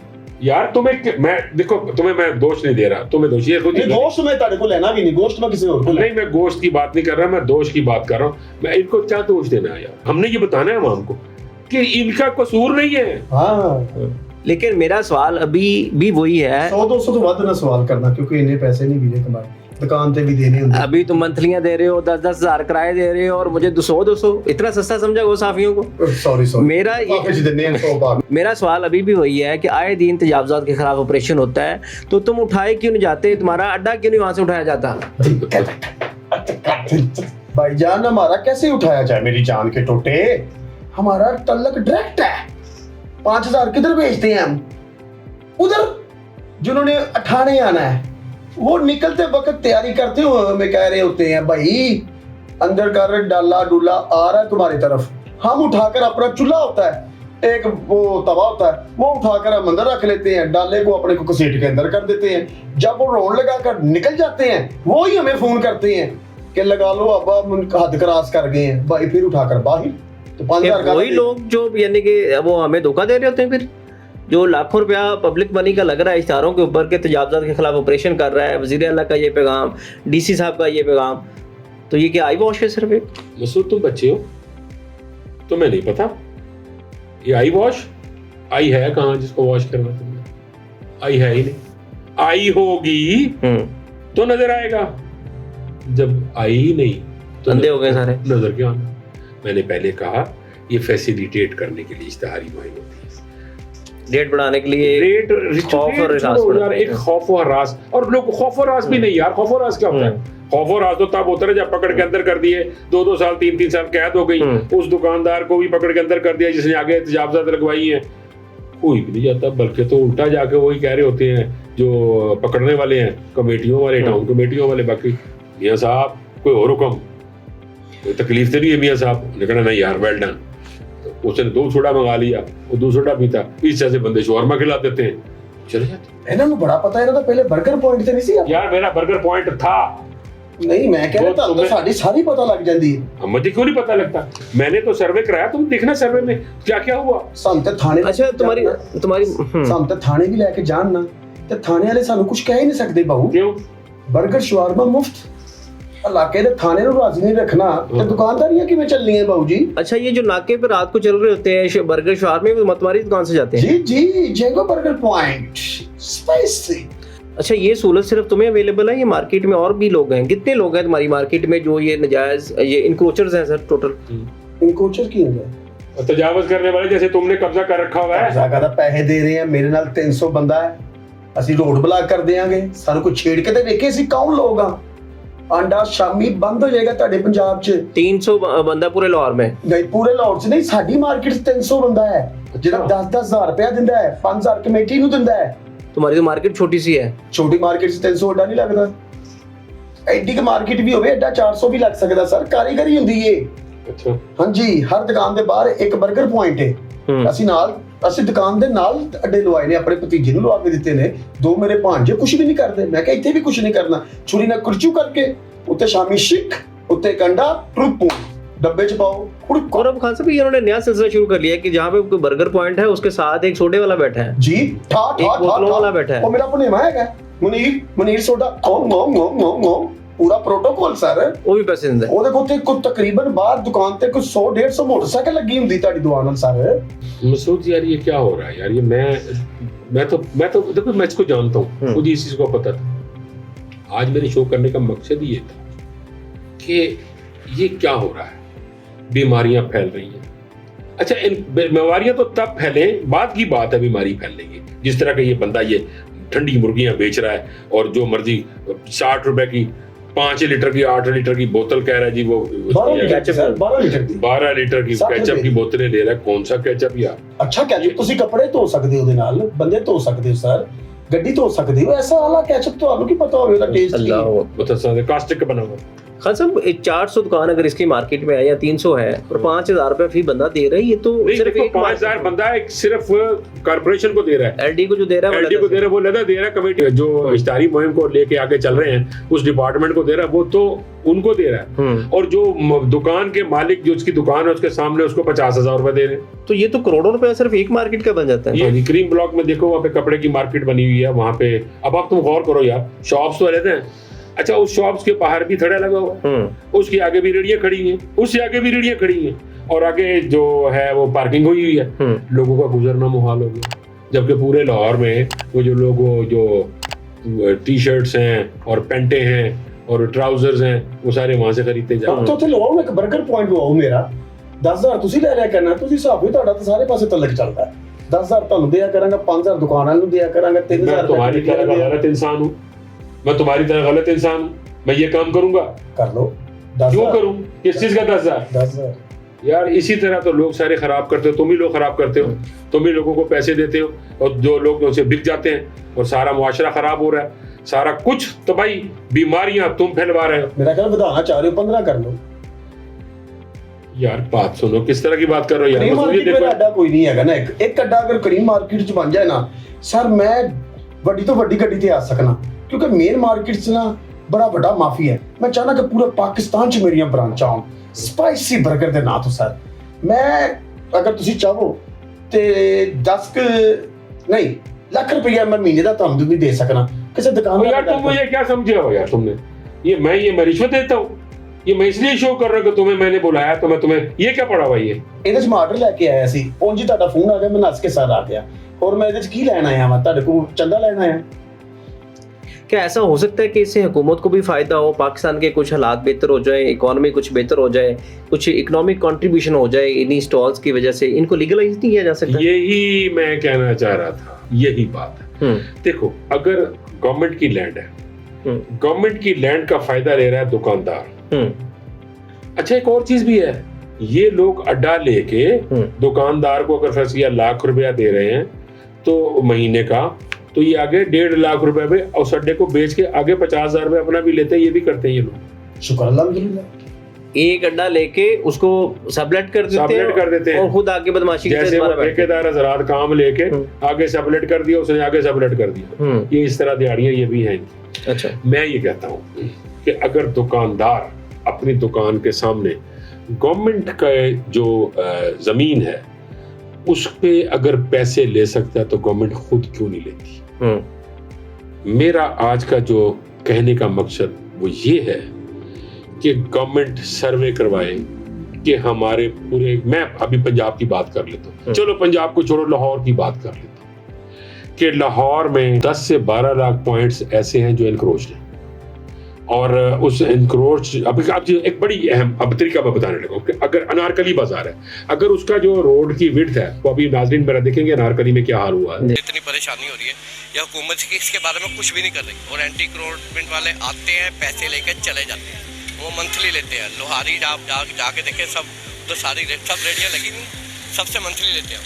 यार। तुम्हें मैं देखो, तुम्हें मैं दोष नहीं दे रहा, तुम्हें दोष ये खुद नहीं, गोश्त में तारे को लेना भी नहीं, गोश्त में किसी और को नहीं, मैं गोश्त की बात नहीं कर रहा, मैं दोष की बात कर रहा हूँ। मैं इनको क्या दोष देना है यार? हमने ये बताना है आवाम को कि इनका कसूर नहीं है। हाँ, लेकिन मेरा सवाल अभी भी वही है, 100-200 तो बाद ना सवाल करना, क्योंकि इन्हें पैसे नहीं भी कमाए, दुकान पे भी देने होंगे। अभी तो मंथलियां दे रहे हो, 10-10 हजार किराए दे रहे हो, और मुझे 200 इतना सस्ता समझा वो साफियों को। सॉरी मेरा सवाल अभी भी वही है कि आए दिन तजावुजात के खिलाफ ऑपरेशन होता है तो तुम उठाए क्यों नहीं जाते? तुम्हारा अड्डा क्यों नहीं वहां से उठाया जाता? भाईजान हमारा कैसे उठाया जाए, मेरी जान के टोटे, हमारा तल्लक डायरेक्ट है। 5,000 किधर भेजते हैं हम? उधर जिन्होंने अठाने आना है वो निकलते वक्त तैयारी करते हो, हमें कह रहे होते हैं भाई अंदर कर, डाला डुला आ रहा है तुम्हारी तरफ। हम उठाकर, अपना चूल्हा होता है, एक वो तवा होता है, वो उठाकर हम अंदर रख लेते हैं, डाले को अपने को कसीट के अंदर कर देते हैं। जब वो रोड लगाकर निकल जाते हैं वो ही हमें फोन करते हैं कि लगा लो अब हम हद क्रॉस कर गए हैं भाई, फिर उठाकर बाहर। तो 5,000 का वही लोग जो यानी कि वो हमें धोखा दे रहे होते हैं, फिर जो लाखों रुपया पब्लिक मनी का लग रहा है इश्तारों के ऊपर के तजावुजात के खिलाफ ऑपरेशन कर रहा है, वज़ीर आला का ये पैगाम, डीसी साहब का ये पैगाम, तो ये क्या आई वॉश है सिर्फ एक? मसूद तुम बच्चे हो, तुम्हें नहीं पता ये आई वॉश आई है कहाँ जिसको वॉश करना? तुमने आई है ही नहीं। आई होगी तो नजर आएगा, जब आई ही नहीं तो अंधे हो गए सारे। नजर क्या आना? मैंने पहले कहा ये फैसिलिटेट करने के लिए इश्तिहारी मुहिम होती है, रेट बढ़ाने के लिए, रेट खौफ और हरास, एक खौफ और हरास। और लोग खौफ और हरास भी नहीं यार, खौफ और हरास क्या होता है? खौफ और हरास तो तब होता है जब पकड़ के अंदर कर दिए, 2-2 साल 3-3 साल कैद हो गई, उस दुकानदार को भी पकड़ के अंदर कर दिया जिसने आगे तजावुजात लगवाई है। कोई भी नहीं जाता, बल्कि तो उल्टा जाके वही कह रहे होते हैं जो पकड़ने वाले हैं, कमेटियों वाले, टाउन कमेटियों वाले, बाकी मियाँ साहब कोई और हुक्म, कोई तकलीफ तो नहीं है मियाँ साहब ने कहना नहीं यार वेल डन। उसने 2 सोडा मंगा लिया, वो 2 सोडा पीता, इस तरह से बंदे शोरमा खिला देते हैं, चले जाते। इन्हें बड़ा पता है ना, पहले बर्गर पॉइंट से नहीं सी यार, मेरा बर्गर पॉइंट था नहीं, मैं कह रहा था तो साडी सारी पता लग जाती है। मुझे क्यों नहीं पता लगता? मैंने तो सर्वे कराया, तुम देखना सर्वे में क्या क्या हुआ। सामते थाने, अच्छा तुम्हारी सामते थाने भी लेके जानना, ते थाने वाले सानू कुछ कह ही नहीं सकते बाबू। क्यों? बर्गर शवारमा मुफ्त, इलाके ਦੇ ਥਾਣੇ ਨੂੰ ਰਾਜ਼ੀ ਨਹੀਂ ਰੱਖਣਾ ਤੇ ਦੁਕਾਨਦਾਰੀਆਂ ਕਿਵੇਂ ਚੱਲਣੀਆਂ ਬਾਊ ਜੀ? अच्छा, ये जो नाके पे रात को चल रहे होते हैं बर्गर शॉर्मे में मतवारी दुकान से जाते हैं? जी जी, जेगो बर्गर पॉइंट स्पाइसी। अच्छा, ये सहूलत सिर्फ तुम्हें अवेलेबल है, ये मार्केट में और भी लोग हैं? कितने लोग हैं तुम्हारी मार्केट में जो ये नजायज ये इंक्रोचर्स हैं सर टोटल? इंक्रोचर की है तजावज करने वाले, जैसे तुमने कब्जा कर रखा हुआ है। कब्जा करदा पैसे दे रहे हैं, मेरे नाल 300 ਬੰਦਾ ਹੈ, ਅਸੀਂ ਰੋਡ ਬਲਾਕ ਕਰ ਦੇਾਂਗੇ। ਸਾਨੂੰ ਕੋਈ ਛੇੜ ਕੇ ਤੇ ਵੇਖੇ ਅਸੀਂ ਕੌਣ ਲੋਕ ਆ। ਆਂਡਾ ਸ਼ਾਮੀ ਬੰਦ ਹੋ ਜਾਏਗਾ ਤੁਹਾਡੇ ਪੰਜਾਬ 'ਚ। 300 ਬੰਦਾ ਪੂਰੇ ਲਾਹੌਰ में? ਨਹੀਂ ਪੂਰੇ ਲਾਹੌਰ 'ਚ ਨਹੀਂ, ਸਾਡੀ ਮਾਰਕੀਟ 'ਚ 300 ਬੰਦਾ ਹੈ ਜਿਹੜਾ 10,000 ਰੁਪਇਆ ਦਿੰਦਾ ਹੈ, 5,000 ਕਮੇਟੀ ਨੂੰ ਦਿੰਦਾ ਹੈ। तुम्हारी तो मार्केट छोटी सी है। ਛੋਟੀ ਮਾਰਕੀਟ 'ਚ 300 ਵੱਡਾ ਨਹੀਂ ਲੱਗਦਾ। ਐਡੀ ਕਿ ਮਾਰਕੀਟ ਵੀ ਹੋਵੇ ਐਡਾ 400 ਵੀ ਲੱਗ ਸਕਦਾ ਸਰ, ਕਾਰੀਗਰੀ ਹੁੰਦੀ ਏ। ਅੱਛਾ ਹਾਂਜੀ, ਹਰ ਦੁਕਾਨ ਦੇ ਬਾਹਰ ਇੱਕ 버ਗਰ ਪੁਆਇੰਟ ਹੈ। ਅਸੀਂ ਦੁਕਾਨ ਦੇ ਨਾਲ ਅੱਡੇ ਲਵਾਏ ਨੇ, ਆਪਣੇ ਭਤੀਜੇ ਨੂੰ ਲਵਾ ਕੇ ਦਿੱਤੇ ਨੇ। ਦੋ ਮੇਰੇ ਭਾਂਜੇ ਕੁਝ ਵੀ ਨਹੀਂ ਕਰਦੇ। ਮੈਂ ਕਿਹਾ ਇੱਥੇ ਵੀ ਕੁਝ ਨਹੀਂ ਕਰਨਾ, ਛੁਰੀ ਨਾਲ ਕੁਰਚੂ ਕਰਕੇ ਉੱਤੇ ਸ਼ਾਮੀ ਸ਼ਿਕ, ਉੱਤੇ ਕੰਡਾ ਟਰੂਪੂ डब्बे च पाओ। और अब खान साहब ये उन्होंने नया सिलसिला शुरू कर लिया है कि जहाँ पे कोई बर्गर पॉइंट है उसके साथ एक सोडे वाला बैठा है जी, ठा ठा ठा वाला बैठा है। वो मेरा भनेवा है मुनीर सोडा पूरा प्रोटोकॉल सर। वो भी पैसे दिंदा ਉਹਦੇ ਕੋਲ ਤੇ ਕੋਈ ਤਕਰੀਬਨ ਬਾਹਰ ਦੁਕਾਨ ਤੇ ਕੋਈ 100-150 मोटरसाइकिल लगी ਹੁੰਦੀ ਤੁਹਾਡੀ ਦੁਕਾਨ ਨਾਲ ਸਰ। मसूद यार ये क्या हो रहा है यार? ये मैं तो देखो मैं इसको जानता हूँ, मुझे इस चीज को पता था। आज मेरे शो करने का मकसद ही ये था कि ये क्या हो रहा है, बीमारियां फैल रही हैं। अच्छा, इन बीमारियां तो तब फैले, बाद की बात है बीमारी फैलने की। जिस तरह का ये बंदा ये ठंडी मुर्गियां बेच रहा है और जो मर्जी 60 रुपए की 5 लीटर की 8 लीटर की बोतल कह रहा है जी, वो 12 लीटर की केचप की बोतलें ले रहा है। कौन सा केचप यार? अच्छा केचप ਤੁਸੀਂ ਕੱਪੜੇ ਧੋ ਸਕਦੇ ਹੋ ਉਹਦੇ ਨਾਲ, ਬੰਦੇ ਧੋ ਸਕਦੇ ਹੋ ਸਰ, ਗੱਡੀ ਧੋ ਸਕਦੇ ਹੋ। ਐਸਾ ਵਾਲਾ केचप ਤੁਹਾਨੂੰ ਕੀ ਪਤਾ ਹੋਵੇ ਉਹਦਾ ਟੇਸਟ ਕੀ ਹੈ? वो तो कास्टिक का बना हुआ। खान साहब 400 दुकान अगर इसकी मार्केट में है या 300 है और 5,000 रुपए फी बंदा दे रहा है, ये तो सिर्फ 5,000 बंदा एक सिर्फ कारपोरेशन को दे रहा है, एलडी को जो दे रहा है, एलडी को दे रहा है, वो लगा दे रहा है कमेटी जो इश्तारी मुहिम को लेके आगे चल रहे हैं, उस डिपार्टमेंट को दे रहा है, वो तो उनको दे रहा है। और जो दुकान के मालिक जो उसकी दुकान है उसके सामने उसको 50,000 रुपए दे रहे हैं। तो ये तो करोड़ों रुपए सिर्फ एक मार्केट का बन जाता है। ये क्रीम ब्लॉक में देखो, वहाँ पे कपड़े की मार्केट बनी हुई है वहाँ पे। अब आप तुम गौर करो यार, शॉप्स तो रहते हैं। अच्छा, उस शॉप्स के बाहर भी थड़ा लगा हुआ है, उसके आगे भी रेड़ियां खड़ी हैं, उससे आगे भी रेड़ियां खड़ी हैं, और आगे जो है वो पार्किंग हुई हुई है। लोगों का गुजरना मुहाल हो गया। जबकि पूरे लाहौर में वो जो लोग जो टी शर्ट्स हैं और पैंटे हैं और ट्राउजर्स हैं, वो सारे वहां से खरीदते जा रहे हैं। तो लवाओ एक 버ਗਰ ਪੁਆਇੰਟ ਲਵਾਓ ਮੇਰਾ। 10,000 ਤੁਸੀਂ ਲੈ ਲਿਆ ਕਰਨਾ, ਤੁਸੀਂ ਹਿਸਾਬ ਵੀ ਤੁਹਾਡਾ ਤਾਂ ਸਾਰੇ ਪਾਸੇ ਤਲਕ ਚੱਲਦਾ ਹੈ। 10,000 ਤੁਹਾਨੂੰ ਦਿਆ ਕਰਾਂਗਾ, 5,000 ਦੁਕਾਨ ਵਾਲ ਨੂੰ ਦਿਆ ਕਰਾਂਗਾ, 3,000 तुम्हारी तरह गलत इंसान हूँ, मैं तुम्हारी तरह गलत इंसान हूँ, मैं ये काम करूंगा? कर लो। क्यों करूं? किस चीज का 10,000? यार इसी तरह तो लोग सारे खराब करते हो, तुम ही लोग खराब करते हो, तुम ही लोगों को पैसे देते हो और जो लोग उनसे बिक जाते हैं और सारा मुआशरा खराब हो रहा है, सारा कुछ तबाही, बीमारियां तुम फैलवा रहे हो। मेरा ख्याल बढ़ाना चाह रहे हो, 15 कर लो। यार बात सुनो, किस तरह की बात कर रहे हो यार? मुझे देखो अड्डा कोई नहीं है ना, एक अड्डा अगर करीम मार्केट च बन जाए ना सर, मैं ਵੱਡੀ ਤੋਂ ਵੱਡੀ ਗੱਡੀ ਤੇ ਆ ਸਕਣਾ, ਕਿਉਂਕਿ ਮੇਨ ਮਾਰਕੀਟ 'ਚ ਨਾ ਬੜਾ ਵੱਡਾ ਮਾਫੀਆ ਹੈ। ਮੈਂ ਚਾਹਨਾ ਕਿ ਪੂਰੇ ਪਾਕਿਸਤਾਨ 'ਚ ਮੇਰੀਆਂ ਬ੍ਰਾਂਚਾਂ ਹੋਣ ਸਪਾਈਸੀ 버ਗਰ ਦੇ ਨਾਂ ਤੋਂ ਸਰ। ਮੈਂ ਅਗਰ ਤੁਸੀਂ ਚਾਹੋ ਤੇ 10 नहीं लाख रुपया मैं महीने का ਤੁਹਾਨੂੰ भी दे सकना किसी दुकान में। यार तुम मुझे क्या समझे हो यार? तुमने ये मैं रिश्वत देता हूँ? ये मैं इसलिए शो कर रहा हूँ कि तुम्हें मैंने बुलाया, तो मैं तुम्हें ये क्या पड़ा हुआ? ये ਇਹਦੇ 'ਚ ਮੈਂ ਆਰਡਰ ਲੈ ਕੇ ਆਇਆ ਸੀ, ਉਂਝ ਹੀ ਤੁਹਾਡਾ ਫੋਨ ਆ ਗਿਆ, ਮੈਂ ਨੱਸ ਕੇ ਸਾਰ ਆ ਗਿਆ। और मैं ਇਹਦੇ 'ਚ ਕੀ ਲੈਣ ਆਇਆ? ਮੈਂ ਤੁਹਾਡੇ ਕੋਲ ਚੰਦਾ ਲੈਣ ਆਇਆ। क्या ऐसा हो सकता है कि इससे हुकूमत को भी फायदा हो, पाकिस्तान के कुछ हालात बेहतर हो जाए, इकोनॉमी कुछ बेहतर हो जाए, कुछ इकोनॉमिक कंट्रीब्यूशन हो जाए इन्हीं स्टॉल्स की वजह से? इनको लीगलाइज नहीं किया जा सकता? यही मैं कहना चाह रहा था, यही बात है। देखो, अगर गवर्नमेंट की लैंड है, गवर्नमेंट की लैंड का फायदा ले रहा है दुकानदार। अच्छा, एक और चीज भी है, ये लोग अड्डा लेके दुकानदार को अगर फर्ज किया लाख रुपया दे रहे हैं तो महीने का, तो ये आगे 1.5 लाख रुपए में उस अड्डे को बेच के आगे 50,000 रुपए अपना भी लेते हैं। ये भी करते हैं ये लोग। शुक्र अल्हम्दुलिल्लाह। एक अड्डा लेके उसको सबलेट कर देते हैं और खुद आगे बदमाशी करते हैं। जैसे वो ठेकेदार हजरात काम लेके आगे सबलेट कर दिया, उसने आगे सबलेट कर दिया। ये इस तरह दिहाड़ियां ये भी हैं। अच्छा, मैं ये कहता हूँ कि अगर दुकानदार अपनी दुकान के सामने गवर्नमेंट का जो जमीन है उस पे अगर पैसे ले सकता है तो गवर्नमेंट खुद क्यों नहीं लेती? मेरा आज का जो कहने का मकसद वो ये है कि गवर्नमेंट सर्वे करवाए कि हमारे पूरे, मैं अभी पंजाब की बात कर लेता हूँ, चलो पंजाब को छोड़ो, लाहौर की बात कर लेता हूँ कि लाहौर में 10 से 12 लाख पॉइंट्स ऐसे हैं जो एनक्रोच्ड हैं। और उस एनक्रोच अब एक बड़ी अहम अब तरीका मैं बताने लगा कि अगर अनारकली बाजार है, अगर उसका जो रोड की विड्थ है, वो अभी नाजरीन मेरा देखेंगे अनारकली में क्या हाल हुआ है। इतनी परेशानी हो रही है, यह हुकूमत इसके बारे में कुछ भी नहीं कर रही, और एंटी क्रोचमेंट वाले आते हैं, पैसे लेकर चले जाते हैं, वो मंथली लेते हैं। लोहारी आप जाके देखें, सब तो सारी सब रेडियाँ लगी हुई, सबसे मंथली लेते हैं।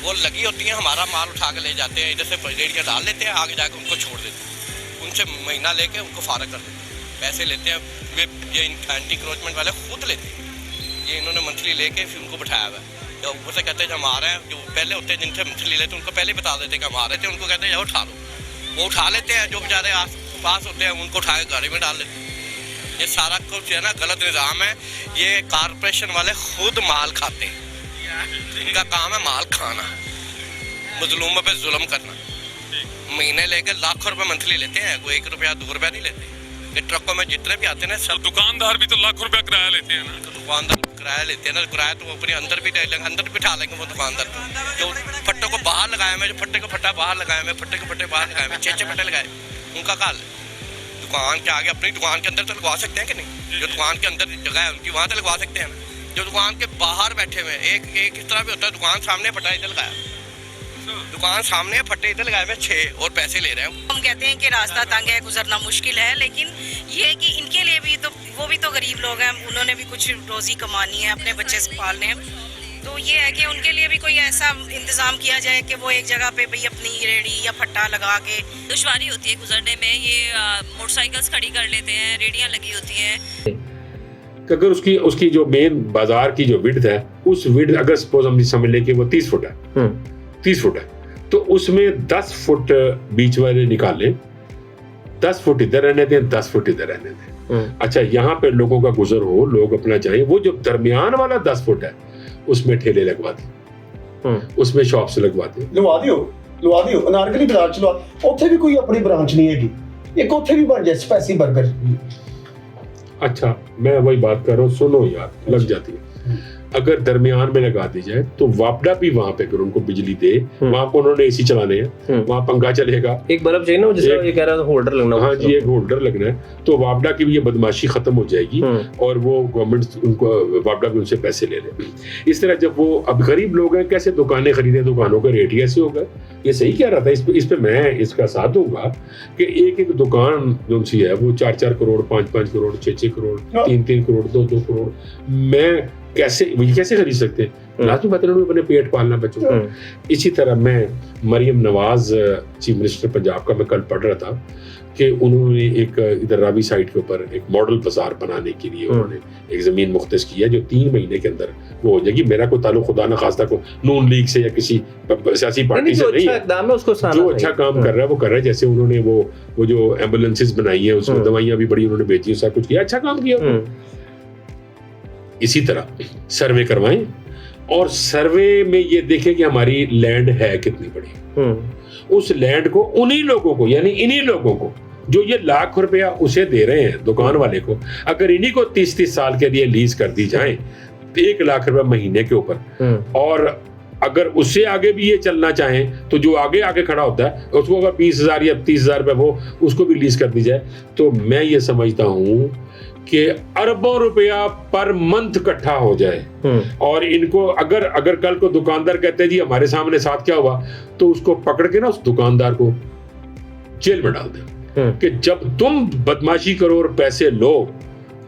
वो लगी होती हैं, हमारा माल उठा के ले जाते हैं, इधर से रेडियाँ डाल लेते हैं, आगे जाके उनको छोड़ देते हैं, उनसे महीना लेके उनको फारग कर देते हैं, पैसे लेते हैं। वे ये एंटी क्रोचमेंट वाले खुद लेते हैं, ये इन्होंने मंथली लेके फिर उनको बैठाया हुआ है। जो ऊपर से कहते हैं हम आ रहे हैं, जो पहले होते हैं जिनसे मंथली लेते हैं उनको पहले बता देते हैं कि हम आ रहे थे, उनको कहते हैं जाओ उठा लो, वो उठा लेते हैं। जो बेचारे आस पास होते हैं उनको उठा के गाड़ी में डाल लेते हैं। ये सारा कुछ है ना गलत निज़ाम है। ये कारपोरेशन वाले खुद माल खाते हैं, इनका काम है माल खाना, मजलूमों पे जुल्म करना। महीने लेकर लाखों रुपए मंथली लेते हैं, कोई 1 रुपया 2 रुपया नहीं लेते। ये ट्रकों में जितने भी आते हैं ना, सब दुकानदार भी तो लाखों रुपया किराया लेते हैं ना। तो दुकानदार किराया लेते हैं ना, किराया तो वो अपने अंदर भी बिठा लेंगे वो दुकानदार को। जो फट्टे को बाहर लगाए हुए, जो फट्टे को फट्टा बाहर लगाए हुए, फट्टे को फट्टे बाहर लगाए हुए, 6 फट्टे लगाए, उनका काल दुकान के आगे अपनी दुकान के अंदर तो लगवा सकते हैं कि नहीं? जो दुकान के अंदर जगह है उनकी, वहाँ तो लगवा सकते हैं ना। जो दुकान के बाहर बैठे हुए, एक इस तरह भी होता है, दुकान सामने फटा इधर लगाया, दुकान सामने फट्टे इधर लगाए हुए 6 और पैसे ले रहे हैं। हम कहते हैं कि रास्ता तंग है, गुजरना मुश्किल है, लेकिन ये है कि इनके लिए भी तो वो भी तो गरीब लोग हैं, उन्होंने भी कुछ रोजी कमानी है, अपने बच्चे पालने हैं। तो ये है कि उनके लिए भी कोई ऐसा इंतजाम किया जाए कि वो एक जगह पे भाई अपनी रेडी या फट्टा लगा के। दुश्वारी होती है गुजरने में, ये मोटरसाइकिल्स खड़ी कर लेते हैं, रेडियां लगी होती हैं। अगर उसकी जो मेन बाजार की जो विड्थ है, उस विड्थ अगर सपोज हम समझ लें कि वो 30 फुट है, 30 फुट है, तो उसमें 10 फुट बीच वाले निकाल लें, 10 फुट इधर रहने दें, 10 फुट इधर रहने दें। अच्छा, यहाँ पे लोगों का गुजर हो, लोग अपना जाएं, वो जो दरमियान वाला 10 फुट है उसमें ठेले लगवा दें, उसमें शॉप्स लगवा दें, ਲਵਾ ਦਿਓ ਅਨਾਰਕਲੀ ਬਾਜ਼ਾਰ ਚ ਲਵਾ। ਉੱਥੇ ਵੀ ਕੋਈ ਆਪਣੀ ਬ੍ਰਾਂਚ ਨਹੀਂ ਹੈਗੀ, ਇੱਕ ਉੱਥੇ ਵੀ ਬਣ ਜਾਏ स्पाइसी बर्गर। अच्छा, मैं वही बात कर रहा हूँ, सुनो यार, लग जाती है। अगर दरमियान में लगा दी जाए तो वापडा भी वहां पे अगर उनको बिजली दे, वहां पर उन्होंने एसी चलाने हैं, वहां पंखा चलेगा, एक बल्ब चाहिए ना, जिसका ये कह रहा था होल्डर लगना। हाँ जी, एक होल्डर लगना है, तो वापडा की भी ये बदमाशी खत्म हो जाएगी और वो गवर्नमेंट उनको वापडा भी उनसे पैसे ले ले। इस तरह जब वो अब गरीब लोग हैं, कैसे दुकानें खरीदे, दुकानों का रेट ही ऐसे होगा। ये सही कह रहा था, इस पे मैं इसका साथ दूंगा कि एक दुकान जो सी है वो 4-4 करोड़, 5-5 करोड़, 6-6 करोड़, 3-3 करोड़, 2-2 करोड़, मैं कैसे खरीद सकते हैं? लाजमी बात है, उन्होंने अपने पेट पालना बच्चों का। इसी तरह मैं मरियम नवाज चीफ मिनिस्टर पंजाब का मैं कल पढ़ रहा था कि उन्होंने एक इधर रावी साइड के ऊपर एक मॉडल बाजार बनाने के लिए उन्होंने एक जमीन मुख्तस की है जो 3 महीने के अंदर वो हो जाएगी। मेरा कोई ताल्लुक खुदा न खास्ता को नून लीग से या किसी सियासी पार्टी से नहीं है, जो अच्छा काम कर रहा है वो कर रहा है। जैसे उन्होंने वो जो एम्बुलेंसेज बनाई है, उसमें दवाइयां भी बड़ी उन्होंने बेची, सब कुछ किया, अच्छा काम किया। इसी तरह सर्वे करवाएं और सर्वे में ये देखें कि हमारी लैंड है कितनी बड़ी। उस लैंड को उन्हीं लोगों को, यानी इन्हीं लोगों को जो ये लाख रुपया उसे दे रहे हैं दुकान वाले को, अगर इन्हीं को 30-30 साल के लिए लीज कर दी जाए, 1 लाख रुपया महीने के ऊपर, और अगर उससे आगे भी ये चलना चाहें तो जो आगे खड़ा होता है उसको अगर 20,000 या 30,000 रुपये वो उसको भी लीज कर दी जाए, तो मैं ये समझता हूँ कि अरबों रुपया पर मंथ इकट्ठा हो जाए। और इनको अगर कल को दुकानदार कहते हैं जी हमारे सामने साथ क्या हुआ, तो उसको पकड़ के ना उस दुकानदार को जेल में डाल दें कि जब तुम बदमाशी करो और पैसे लो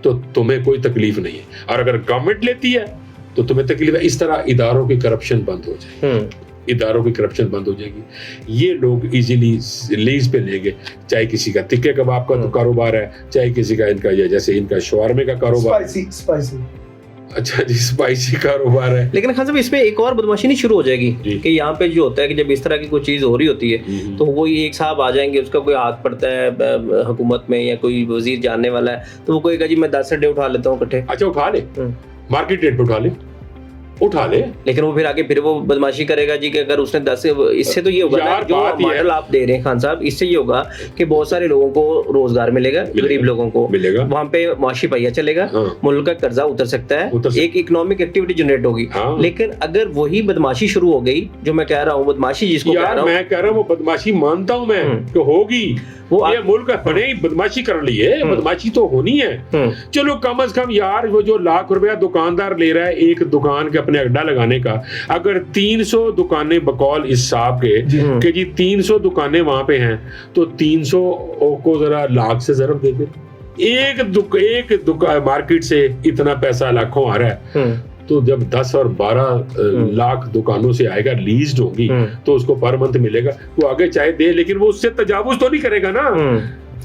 तो तुम्हें कोई तकलीफ नहीं है, और अगर गवर्नमेंट लेती है तो तुम्हें तकलीफ है। इस तरह इदारों की करप्शन बंद हो जाएगी, इदारों की करप्शन बंद हो जाएगी। ये लोग इजीली लीज पे लेंगे, चाहे किसी का टिक्के कबाब का कारोबार है, चाहे किसी का इनका जैसे इनका शवारमे का कारोबार, स्पाइसी अच्छा जी, स्पाइसी कारोबार है। लेकिन खान साहब, इसमें एक और बदमाशी नहीं शुरू हो जाएगी कि यहाँ पे जो होता है कि जब इस तरह की कोई चीज हो रही होती है तो वो एक साहब आ जाएंगे, उसका कोई हाथ पड़ता है हुकूमत में या कोई वजीर जानने वाला है, तो वो कहेगा जी मैं 10 अड्डे उठा लेता हूँ इकट्ठे। अच्छा, उठा ले, मार्केट रेट पे उठा ले, उठा ले। लेकिन वो फिर आगे फिर वो बदमाशी करेगा जी कि अगर उसने 10 इससे तो ये होगा ना, यार, जो बात ये मॉडल है। आप दे रहे हैं खान साहब, इससे ये होगा कि बहुत सारे लोगों को रोजगार मिलेगा, गरीब लोगों को मिलेगा, वहाँ पे माशी पहिया चलेगा, हाँ। मुल्क का कर्जा उतर सकता है, एक इकोनॉमिक एक्टिविटी जनरेट होगी। हाँ। लेकिन अगर वही बदमाशी शुरू हो गई, जो मैं कह रहा हूँ बदमाशी जिसको यार मैं कह रहा हूँ वो बदमाशी मानता हूँ मैं कि होगी, वो ये मुल्क बने ही बदमाशी कर ली है, बदमाशी तो होनी है। चलो कम से कम यार वो जो लाख रुपया दुकानदार ले रहा है एक दुकान के अपने अड्डा लगाने का, अगर 300 दुकानें बकौल इस हिसाब के कि जी 300 दुकानें वहां पे हैं तो 300 को जरा लाख से जरब दे दे, एक दुकान मार्केट से इतना पैसा लाखों आ रहा है, तो जब 10 और 12 लाख दुकानों से आएगा, लीज्ड होगी, तो उसको पर मंथ मिलेगा, वो आगे चाहे दे, लेकिन वो उससे तजावुज तो नहीं करेगा ना।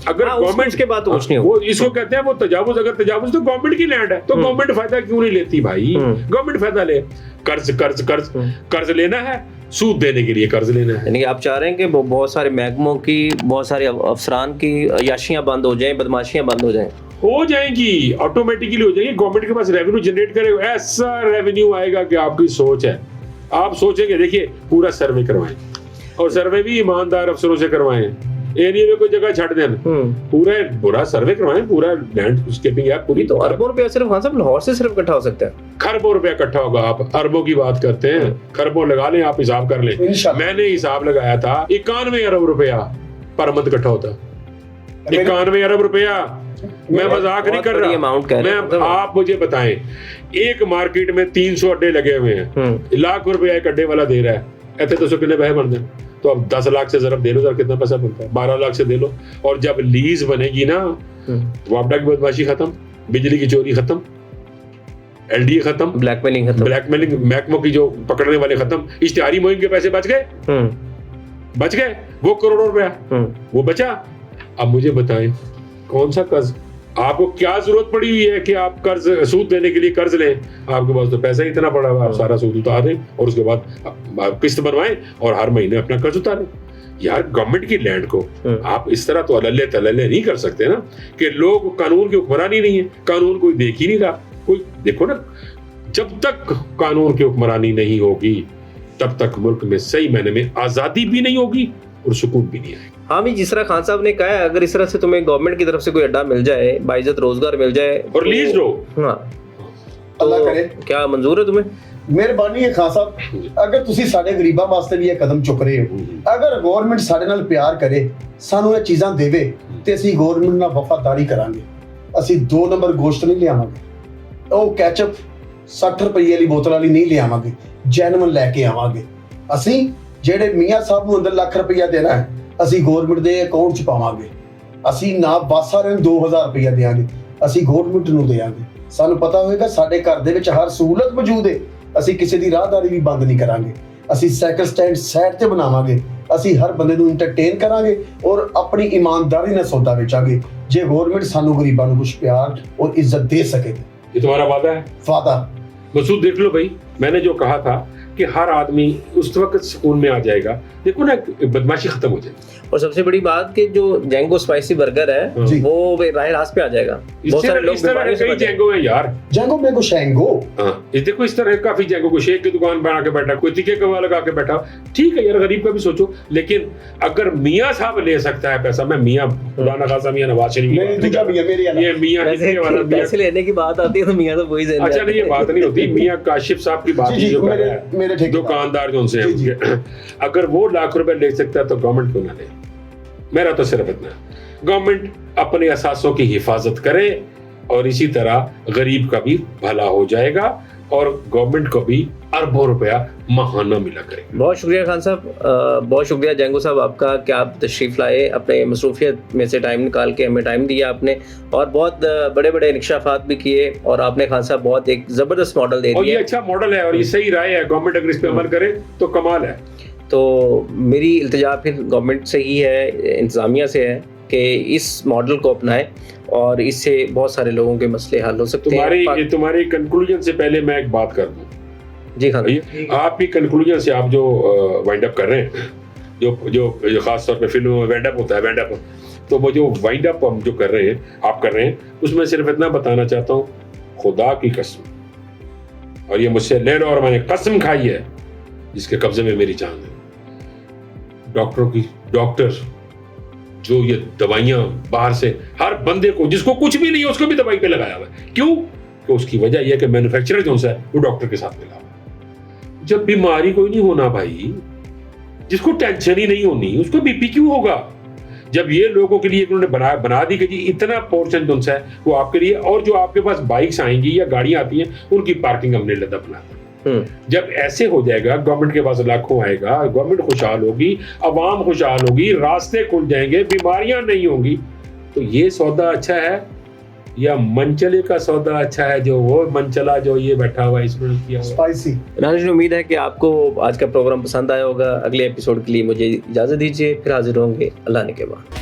अगर गवर्नमेंट के बाद कुछ नहीं वो इसको कहते हैं वो तजावुज, अगर तजावुज तो गवर्नमेंट की लैंड है तो गवर्नमेंट फायदा क्यों नहीं लेती भाई? गवर्नमेंट फायदा ले, कर्ज लेना है, सूद देने के लिए कर्ज लेना है। यानी कि आप चाह रहे हैं कि बहुत सारे महकमों की, बहुत सारे अफसरान की याशियां बंद हो जाएं, बदमाशियां बंद हो जाएं, हो जाएंगी, ऑटोमेटिकली हो जाएंगी। गवर्नमेंट के पास रेवेन्यू जनरेट करे, ऐसा रेवेन्यू आएगा कि आपकी सोच है, आप सोचेंगे। देखिए पूरा सर्वे करवाएं, और सर्वे भी ईमानदार अफसरों से करवाएं, एरिया में कोई जगह छड़ देना, पूरा सर्वे करवाएं, पूरा लैंडस्केपिंग है पूरी। तो अरबों रुपया सिर्फ खान साहब लाहौर से सिर्फ इकट्ठा हो सकता है, खरबों रुपया इकट्ठा होगा। आप अरबों की बात करते हैं, खरबों लगा लें, आप हिसाब कर लें। मैंने हिसाब लगाया था 91 अरब रुपया पर मंथ इकट्ठा होता, 91 अरब रुपया। मैं मजाक नहीं कर रहा, मैं आप मुझे बताएं, एक मार्केट में 300 अड्डे लगे हुए हैं, लाख रुपया एक अड्डे वाला दे रहा है, ऐसे तो कितने पैसे बनते हैं? तो अब 10 लाख से जरा दे लो, जरा कितना पैसा बनता है? 12 लाख से दे लो। और जब लीज बनेगी ना, वापडा की बदमाशी खत्म, बिजली की चोरी खत्म, LDA खत्म, ब्लैकमेलिंग महकमों की जो पकड़ने वाले खत्म, इश्तिहारी मुहिम के पैसे बच गए, वो करोड़ों रुपया वो बचा। अब मुझे बताएं कौन सा कर्ज, आपको क्या जरूरत पड़ी हुई है कि आप कर्ज सूद देने के लिए कर्ज लें? आपके पास तो पैसा ही इतना पड़ा हुआ, आप सारा सूद उतार दें और उसके बाद किस्त बनवाएं और हर महीने अपना कर्ज उतारें। यार गवर्नमेंट की लैंड को आप इस तरह तो अल्ले तल्ले नहीं कर सकते ना कि लोग, कानून की हुक्मरानी नहीं है, कानून कोई देख ही नहीं रहा। कोई देखो ना, जब तक कानून की हुक्मरानी नहीं होगी तब तक मुल्क में सही मायने में आजादी भी नहीं होगी और सुकून भी नहीं आएगा। हाँ भी, जिस तरह खान साहब ने कहा है, अगर इस तरह से तुम्हें गवर्नमेंट की तरफ से कोई अड्डा मिल जाए, बाइज्जत रोजगार मिल जाए और लीज हो, हाँ, अल्लाह करे, क्या मंजूर है तुम्हें? ਮਿਹਰਬਾਨੀ ਹੈ ਖਾਨ ਸਾਹਿਬ, ਅਗਰ ਤੁਸੀਂ ਸਾਡੇ ਗਰੀਬਾਂ ਵਾਸਤੇ ਵੀ ਇਹ ਕਦਮ ਚੁੱਕ ਰਹੇ ਹੋ, ਅਗਰ ਗਵਰਨਮੈਂਟ ਸਾਡੇ ਨਾਲ ਪਿਆਰ ਕਰੇ, ਸਾਨੂੰ ਇਹ ਚੀਜ਼ਾਂ ਦੇਵੇ ਤੇ ਅਸੀਂ ਗਵਰਨਮੈਂਟ ਨਾਲ ਵਫਾਦਾਰੀ ਕਰਾਂਗੇ। ਅਸੀਂ 2 ਨੰਬਰ ਗੋਸ਼ਤ ਨਹੀਂ ਲਿਆਵਾਂਗੇ, ਉਹ ਕੈਚਅਪ 60 ਰੁਪਏ ਵਾਲੀ ਬੋਤਲ ਵਾਲੀ ਨਹੀਂ ਲਿਆਵਾਂਗੇ, ਜੈਨੂਇਨ ਲੈ ਕੇ ਆਵਾਂਗੇ। ਅਸੀਂ ਜਿਹੜੇ ਮੀਆਂ ਸਾਹਿਬ ਨੂੰ ਅੰਦਰ ਲੱਖ ਰੁਪਇਆ ਦੇਣਾ ਹੈ, ਅਸੀਂ ਗਵਰਨਮੈਂਟ ਦੇ ਅਕਾਊਂਟ 'ਚ ਪਾਵਾਂਗੇ। ਅਸੀਂ ਨਾ ਬਾਸਾਰਿਆਂ ਨੂੰ 2000 ਰੁਪਇਆ ਦੇਵਾਂਗੇ, ਅਸੀਂ ਗਵਰਨਮੈਂਟ ਨੂੰ ਦੇਵਾਂਗੇ। ਸਾਨੂੰ ਪਤਾ ਹੋਵੇਗਾ ਸਾਡੇ ਘਰ ਦੇ ਵਿੱਚ ਹਰ ਸਹੂਲਤ ਮੌਜੂਦ ਹੈ, ਅਸੀਂ ਕਿਸੇ ਦੀ ਰਾਹਦਾਰੀ ਵੀ ਬੰਦ ਨਹੀਂ ਕਰਾਂਗੇ। ਅਸੀਂ ਸਾਈਕਲ ਸਟੈਂਡ ਸਾਈਡ ਤੇ ਬਣਾਵਾਂਗੇ, ਅਸੀਂ ਹਰ ਬੰਦੇ ਨੂੰ ਐਂਟਰਟੇਨ ਕਰਾਂਗੇ ਔਰ ਆਪਣੀ ਈਮਾਨਦਾਰੀ ਨਾਲ ਸੌਦਾ ਵੇਚਾਂਗੇ। ਜੇ ਗਵਰਨਮੈਂਟ ਸਾਨੂੰ ਗਰੀਬਾਂ ਨੂੰ ਕੁਝ प्यार और इज्जत दे सके। ये तुम्हारा वादा है? वादा। मसूद देख लो भाई, मैंने जो कहा था कि हर आदमी उस वक्त सुकून में आ जाएगा, देखो ना बदमाशी खत्म हो जाएगी। और सबसे बड़ी बात कि जो जैंगो स्पाइसी बर्गर है वो राह रास्त पे आ जाएगा। बहुत सारे लोग बीमारियों से कई जैंगो हैं यार, जैंगो में को शेंगो, हाँ ये देखो इस तरह काफी जैंगो, कोई शेक की दुकान बना के बैठा, कोई तिक्के कबाब लगा के बैठा, ठीक है यार, गरीब का भी सोचो। लेकिन अगर मियाँ साहब ले सकता है पैसा, मैं मियाँ खुदा न खासा मियाँ नवाज शरीफ, ये मियाँ वाला पैसे लेने की बात आती है तो मियाँ तो वही। अच्छा नहीं, ये बात नहीं होती, मियाँ काशिफ साहब की बात जो कर रहा है, दुकानदार जो उनसे है, अगर वो लाख रुपए ले सकता है तो गवर्नमेंट क्यों ना ले? मेरा तो सिर्फ इतना, गवर्नमेंट अपने असासों की हिफाजत करे और इसी तरह गरीब का भी भला हो जाएगा और गवर्नमेंट को भी अरबों रुपया महाना मिला करे। बहुत शुक्रिया खान साहब, बहुत शुक्रिया जैंगो साहब आपका कि आप तशरीफ लाए, अपने मसरूफियत में से टाइम निकाल के हमें टाइम दिया आपने, और बहुत बड़े बड़े इंकशाफात भी किए, और आपने खान साहब बहुत एक ज़बरदस्त मॉडल दे दिया। और ये अच्छा मॉडल है और ये सही राय है, गवर्नमेंट अगर इस पर अमल करे तो कमाल है। तो मेरी इल्तिजा फिर गवर्नमेंट से ही है, इंतज़ामिया से है कि इस मॉडल को अपनाएं और इससे बहुत सारे लोगों के मसले हल हो सकते हैं। तुम्हारी कंक्लूजन से पहले मैं एक बात कर दूं। जी खान, आपकी कंक्लूजन से आप जो वाइंड अप कर रहे हैं, जो खास तौर पे फिल्मों में वाइंड अप होता है, वाइंड अप, तो वो जो वाइंड अप हम जो कर रहे हैं, आप कर रहे हैं, उसमें सिर्फ इतना बताना चाहता हूँ, खुदा की कसम और ये मुझसे ले लो और मैंने कसम खाई है जिसके कब्जे में मेरी जान है। डॉक्टर जो ये दवाइयां बाहर से हर बंदे को जिसको कुछ भी नहीं है उसको भी दवाई पे लगाया हुआ है। क्यों? कि उसकी वजह यह है कि मैन्युफैक्चरर जो है वो डॉक्टर के साथ मिला हुआ है। जब बीमारी कोई नहीं होना भाई, जिसको टेंशन ही नहीं होनी उसको बीपी क्यों होगा? जब ये लोगों के लिए उन्होंने बना दी कि जी इतना पोर्शन जो है वो आपके लिए, और जो आपके पास बाइक्स आएंगी या गाड़ियां आती हैं उनकी पार्किंग हमने लदा बना दी। जब ऐसे हो जाएगा, गवर्नमेंट के पास लाखों आएगा, गवर्नमेंट खुशहाल होगी, अवाम खुशहाल होगी, रास्ते खुल जाएंगे, बीमारियां नहीं होंगी, तो ये सौदा अच्छा है या मनचले का सौदा अच्छा है? जो वो मनचला जो ये बैठा हुआ इसमें किया हुआ स्पाइसी। राजेश, उम्मीद है कि आपको आज का प्रोग्राम पसंद आया होगा। अगले एपिसोड के लिए मुझे इजाजत दीजिए, फिर हाजिर होंगे अल्लाह ने के बाद।